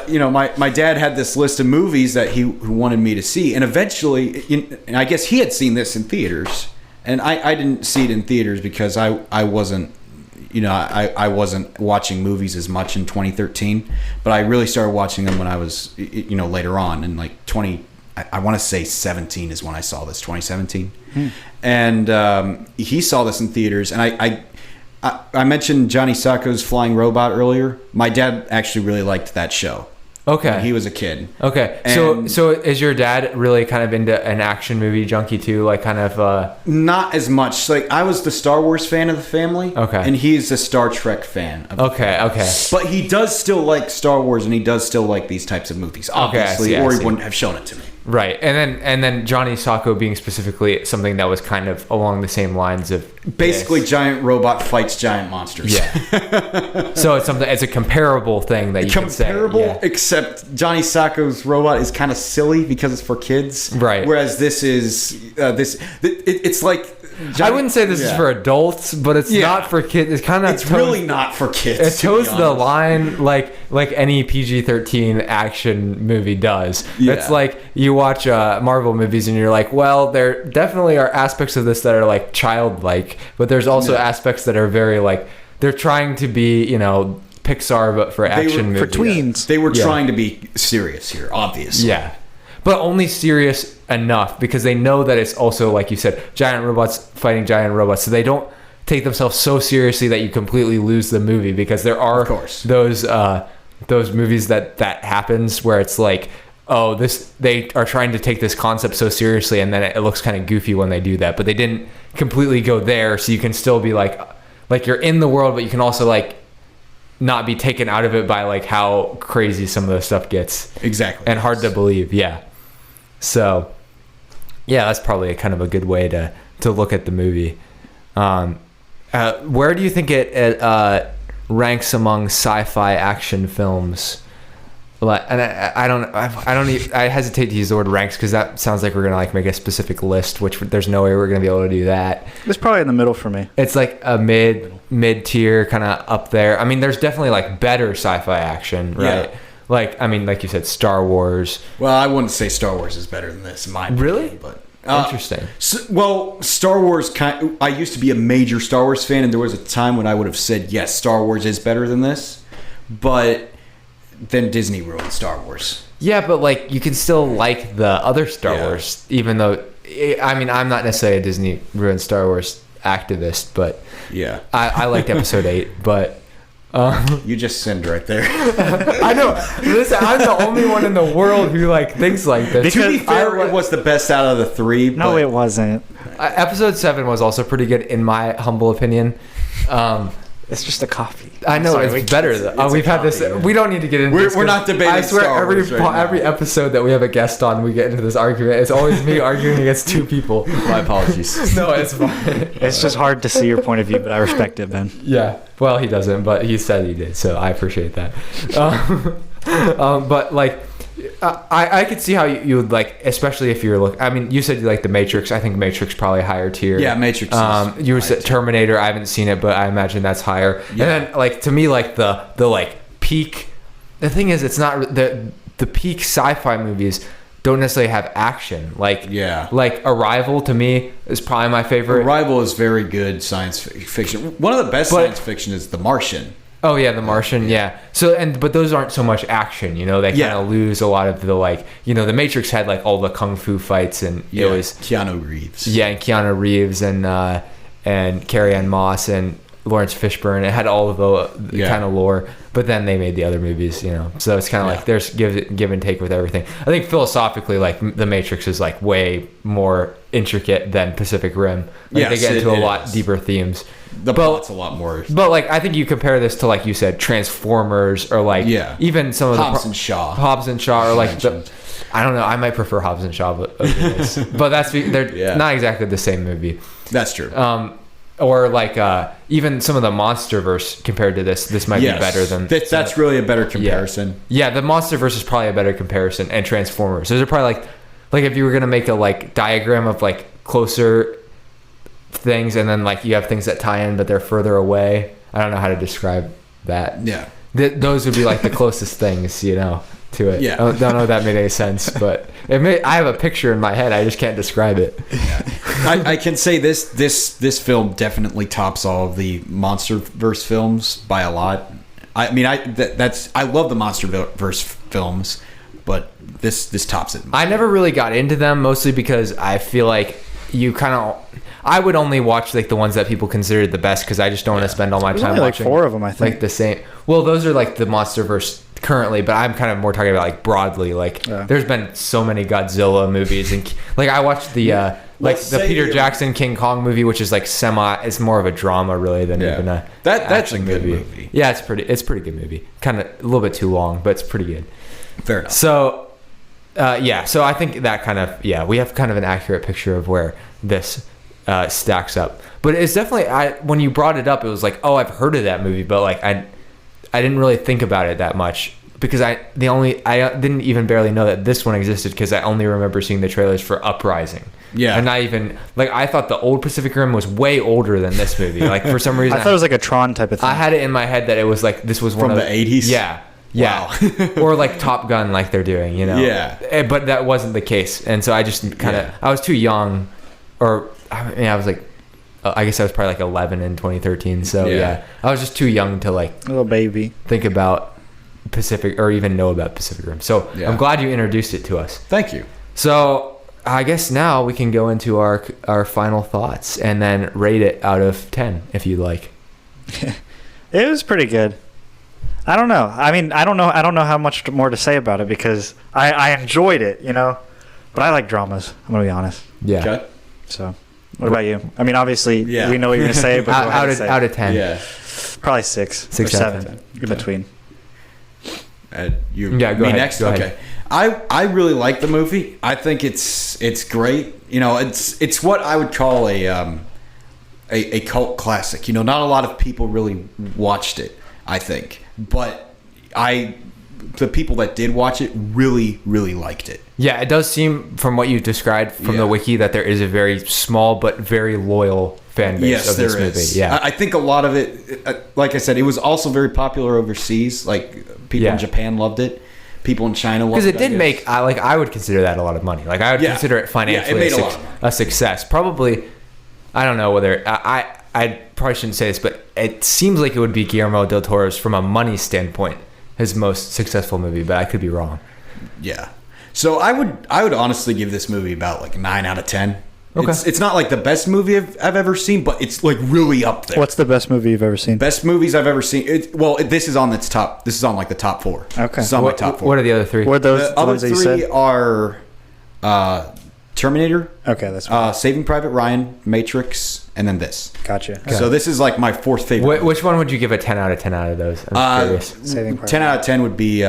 you know, my dad had this list of movies that he wanted me to see, and eventually, and I guess he had seen this in theaters, and I didn't see it in theaters because I wasn't, you know, I wasn't watching movies as much in 2013, but I really started watching them when I was, you know, later on in like 20. I want to say 17 is when I saw this, 2017. And he saw this in theaters. And I mentioned Johnny Sacco's Flying Robot earlier. My dad actually really liked that show Okay. when he was a kid. Okay. And- So is your dad really kind of into an action movie junkie too? Like kind of Not as much. Like, I was the Star Wars fan of the family. Okay. And he's a Star Trek fan. Of the Okay. But he does still like Star Wars, and he does still like these types of movies, obviously, I or he see. wouldn't have shown it to me. Right. And then Johnny Sacco being specifically something that was kind of along the same lines of Basically, this. giant robot fights giant monsters. Yeah. So it's a comparable thing that you can say. Comparable, Yeah. except Johnny Sacco's robot is kind of silly because it's for kids, Right. Whereas this is it's like I wouldn't say this is Yeah. for adults, but it's Yeah. not for kids. It's kind of It's really not for kids. It to be toes the honest. line like any PG-13 action movie does. Yeah. It's like you watch Marvel movies and you're like, well, there definitely are aspects of this that are like childlike, but there's also Yeah. aspects that are very like they're trying to be, you know, Pixar but for action For movies. tweens. They were Yeah. trying to be serious here, obviously. Yeah. But only serious enough because they know that it's also, like you said, giant robots fighting giant robots. So they don't take themselves so seriously that you completely lose the movie because there are Of course. those movies that happens where it's like, oh, they are trying to take this concept so seriously and then it looks kind of goofy when they do that. But they didn't completely go there, so you can still be like you're in the world, but you can also like not be taken out of it by like how crazy some of the stuff gets Exactly. and hard to believe. Yeah. So, yeah, that's probably kind of a good way to look at the movie. Where do you think it ranks among sci-fi action films? Like, and I hesitate to use the word ranks because that sounds like we're gonna like make a specific list, which there's no way we're gonna be able to do that. It's probably in the middle for me. It's like a mid tier, kind of up there. I mean, there's definitely like better sci-fi action, right? Yeah. Like, I mean, like you said, Star Wars. Well, I wouldn't say Star Wars is better than this, in my opinion. Really? But Interesting. Well, Star Wars. I used to be a major Star Wars fan, and there was a time when I would have said yes, Star Wars is better than this, but then Disney ruined Star Wars. Yeah, but like you can still like the other Star Yeah. Wars, even though I mean I'm not necessarily a Disney ruined Star Wars activist, but Yeah, I liked Episode 8. But you just sinned right there. I know. Listen, I'm the only one in the world who like thinks like this. To be Because fair, it was the best out of the three. No, but it wasn't. Episode 7 was also pretty good in my humble opinion. It's just a coffee. I know Sorry, it's better though. it's We've a had this. copy, yeah. We don't need to get into. We're- this we're 'cause not debating I swear, Star every Wars right now. every episode that we have a guest on, we get into this argument. It's always me arguing against two people. My apologies. No, it's fine. It's just hard to see your point of view, but I respect it, Ben. Yeah. Well, he doesn't, but he said he did, so I appreciate that. But like, I could see how you would like, especially if you're I mean, you said you like the Matrix. I think Matrix probably higher tier. Yeah, Matrix is You were high tier. Terminator. I haven't seen it, but I imagine that's higher. Yeah. And then like to me, like the like peak the thing is, it's not the peak sci-fi movies don't necessarily have action. Like Arrival to me is probably my favorite. Arrival is very good science fiction. One of the best science fiction is The Martian. Oh yeah, The Martian. Yeah. So but those aren't so much action. You know, they kind of lose a lot of the like. You know, The Matrix had like all the kung fu fights, and it was Keanu Reeves. Yeah, and Keanu Reeves and Carrie-Anne Moss and Lawrence Fishburne. It had all of the kind of lore. But then they made the other movies, you know. So it's kind of like there's give and take with everything. I think philosophically, like The Matrix is like way more intricate than Pacific Rim. Like, they get into a lot deeper themes. The plot's a lot more. But like I think you compare this to, like you said, Transformers, or like even some of Hobbs and Shaw. Hobbs and Shaw, or like I don't know. I might prefer Hobbs and Shaw over this, but they're not exactly the same movie. That's true. Or like even some of the MonsterVerse compared to this might be better than that's really a better comparison. Yeah, the MonsterVerse is probably a better comparison, and Transformers. Those are probably like if you were gonna make a like diagram of like closer things, and then like you have things that tie in but they're further away. I don't know how to describe that. Yeah, those would be like the closest things, you know, to it. Yeah, I don't know if that made any sense, but I have a picture in my head. I just can't describe it. Yeah. I can say this film definitely tops all of the MonsterVerse films by a lot. I mean, I love the MonsterVerse films, but this tops it. I never really got into them, mostly because I feel like I would only watch like the ones that people considered the best, because I just don't want to spend all my time watching like 4 of them. I think like the same. Well, those are like the MonsterVerse currently, but I'm kind of more talking about like broadly. Like there's been so many Godzilla movies, and like I watched the the Peter Jackson King Kong movie, which is like it's more of a drama really than even that's a good movie. Yeah, it's pretty good movie. Kind of a little bit too long, but it's pretty good. Fair enough. So so I think that kind of we have kind of an accurate picture of where this stacks up. But it's definitely when you brought it up, it was like, oh, I've heard of that movie, but like I didn't really think about it that much, because I didn't even barely know that this one existed, because I only remember seeing the trailers for Uprising. Yeah. And not even like I thought the old Pacific Rim was way older than this movie. Like for some reason I thought it was like a Tron type of thing. I had it in my head that it was like this was one from of the 80s. Yeah. Yeah. Wow. Or like Top Gun, like they're doing, you know. Yeah. But that wasn't the case, and so I just kind of I was too young, or I was like I guess I was probably like 11 in 2013. So I was just too young to like little baby think about Pacific or even know about Pacific Rim. So I'm glad you introduced it to us. Thank you. So I guess now we can go into our final thoughts and then rate it out of 10 if you'd like. It was pretty good. I don't know. I mean, I don't know how much more to say about it, because I enjoyed it, you know. But I like dramas. I'm gonna be honest. Yeah. Okay. So, what about you? I mean, obviously we know what you're gonna say, but out of 10. Yeah. Probably 6 or 7 in between. Go ahead. Next. Go okay. ahead. I really like the movie. I think it's great. You know, it's what I would call a cult classic. You know, not a lot of people really watched it, I think, but the people that did watch it really, really liked it. Yeah, it does seem from what you described from the wiki that there is a very small but very loyal fan base of this movie. Yeah, I think a lot of it, like I said, it was also very popular overseas. Like people in Japan loved it. People in China loved it. Because it did make, I would consider that a lot of money. Like I would consider it financially a success. Probably, I don't know whether, I probably shouldn't say this, but it seems like it would be Guillermo del Toro's, from a money standpoint, his most successful movie, but I could be wrong. Yeah. So I would honestly give this movie about like 9 out of 10. Okay. It's not like the best movie I've ever seen, but it's like really up there. What's the best movie you've ever seen? Best movies I've ever seen. This is on its top. This is on like the top 4. Okay. This is on my top 4. What are the other 3? What are those? The other 3 are Terminator. Okay, that's Saving Private Ryan, Matrix, and then this. Gotcha. Okay. So this is like my 4th favorite. Which one would you give a 10 out of 10 out of those? I'm curious. Saving Private 10 out of 10 would be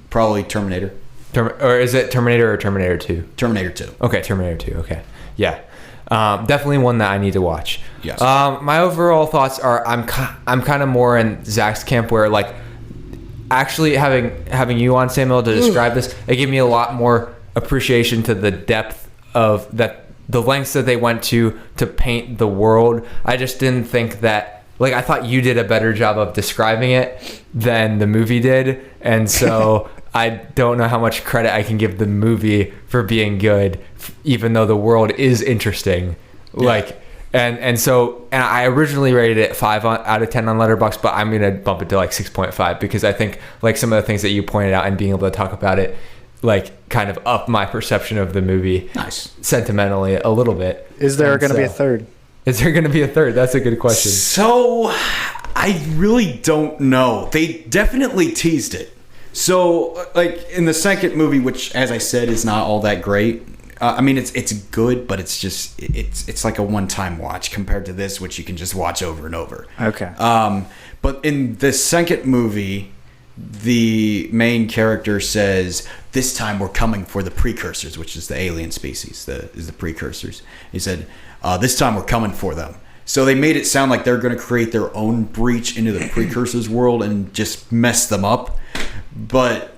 probably Terminator. Or is it Terminator or Terminator 2? Terminator 2. Okay, Terminator 2. Okay. Yeah. Definitely one that I need to watch. Yes. My overall thoughts are I'm kind of more in Zach's camp, where like actually having you on, Samuel, to describe this, it gave me a lot more appreciation to the depth of that, the lengths that they went to paint the world. I just didn't think that like I thought you did a better job of describing it than the movie did, and so I don't know how much credit I can give the movie for being good, even though the world is interesting. Like, and so I originally rated it 5 out of 10 on Letterboxd, but I'm gonna bump it to like 6.5 because I think like some of the things that you pointed out and being able to talk about it, like kind of up my perception of the movie. Nice. Sentimentally a little bit. Is there And going to be a so- third? Is there going to be a third? That's a good question. So, I really don't know. They definitely teased it. So, like in the second movie, which, as I said, is not all that great. I mean, it's good, but it's just it's like a one-time watch compared to this, which you can just watch over and over. Okay. But in the second movie, the main character says, "This time we're coming for the precursors," which is the alien species. The precursors. He said, "This time we're coming for them." So they made it sound like they're going to create their own breach into the precursors world and just mess them up. But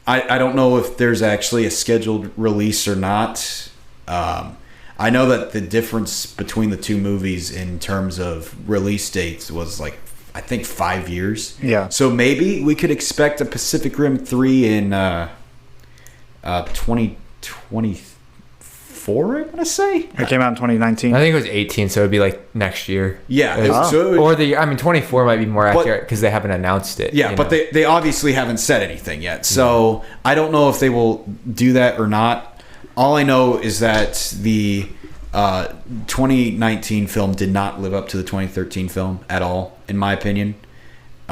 I don't know if there's actually a scheduled release or not. I know that the difference between the two movies in terms of release dates was like, I think 5 years. Yeah. So maybe we could expect a Pacific Rim 3 in 2024, I want to say. It came out in 2019. I think it was 18, so it'd be like next year. Yeah. It's- So it would- or the, I mean, 24 might be more But- accurate because they haven't announced it. Yeah, you but know? they obviously haven't said anything yet. So I don't know if they will do that or not. All I know is that the 2019 film did not live up to the 2013 film at all, in my opinion.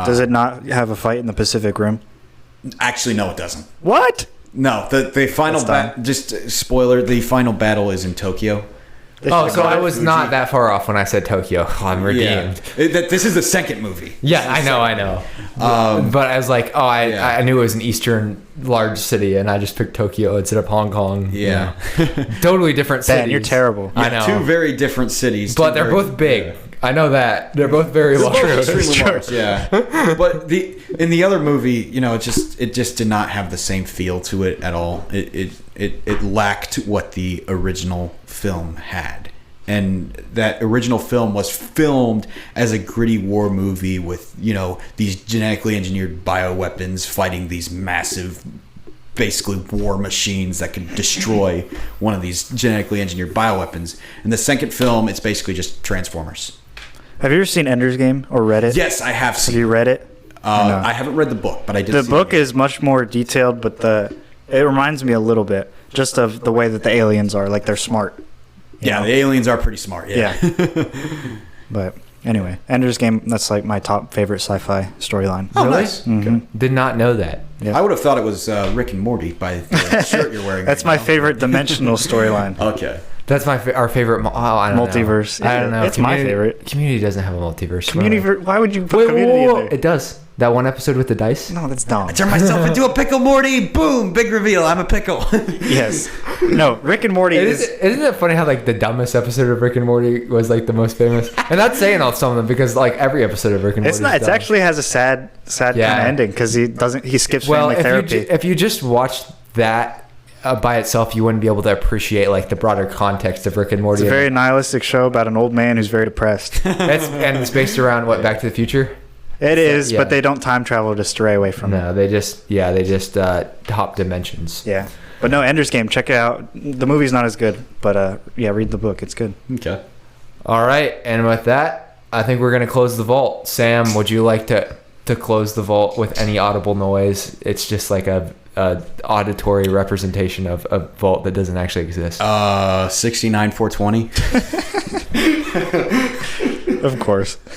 Does it not have a fight in the Pacific Rim? Actually, no, it doesn't. What? No, the final That's dumb. just spoiler, the final battle is in Tokyo. Oh, so I Fuji. was not that far off when I said Tokyo. Oh, I'm redeemed. This is the second movie. Yeah, I know. But I was like, oh, I knew it was an Eastern large city, and I just picked Tokyo instead of Hong Kong. Yeah. Totally different cities. Ben, you're terrible. I know. Two very different cities. But two they're very- both big. I know that. They're both very They're both large. extremely large, yeah. But in the other movie, you know, it just did not have the same feel to it at all. It lacked what the original film had. And that original film was filmed as a gritty war movie with, you know, these genetically engineered bioweapons fighting these massive, basically war machines that could destroy one of these genetically engineered bioweapons. And the second film, it's basically just Transformers. Have you ever seen Ender's Game or read it? Yes, I have Have seen. you read it? No. I haven't read the book, but I did. The see book it. is much more detailed, but it reminds me a little bit just of the way that the aliens are. Like, they're smart. you Yeah, know? the aliens are pretty smart. Yeah. But anyway, Ender's Game, that's like my top favorite sci-fi storyline. Oh, Really? nice. Mhm. Did not know that. Yeah. I would have thought it was Rick and Morty by the shirt you're wearing. That's right my now. favorite dimensional storyline. Okay. That's our favorite. I don't Multiverse. Know. I don't know. It's my favorite. Community doesn't have a multiverse. Community. Why would you put Wait, Community whoa, in there? it does. That one episode with the dice. No, that's dumb. I turned myself into a pickle, Morty. Boom! Big reveal. I'm a pickle. Yes. No, Rick and Morty is. Isn't it funny how like the dumbest episode of Rick and Morty was like the most famous? And that's saying all something because like every episode of Rick and Morty. It's not. is It dumb. actually has a sad kind Yeah. of ending because he skips well. family therapy. If you just watched that by itself, you wouldn't be able to appreciate like the broader context of Rick and Morty. It's a very nihilistic show about an old man who's very depressed. It's based around what Back to the Future. It is, yeah. but they don't time travel to stray away from it. No, they just hop dimensions. Yeah. But no, Ender's Game, check it out. The movie's not as good, but yeah, read the book. It's good. Okay. All right, and with that, I think we're gonna close the vault. Sam, would you like to close the vault with any audible noise? It's just like a auditory representation of a vault that doesn't actually exist. 69 420. Of course.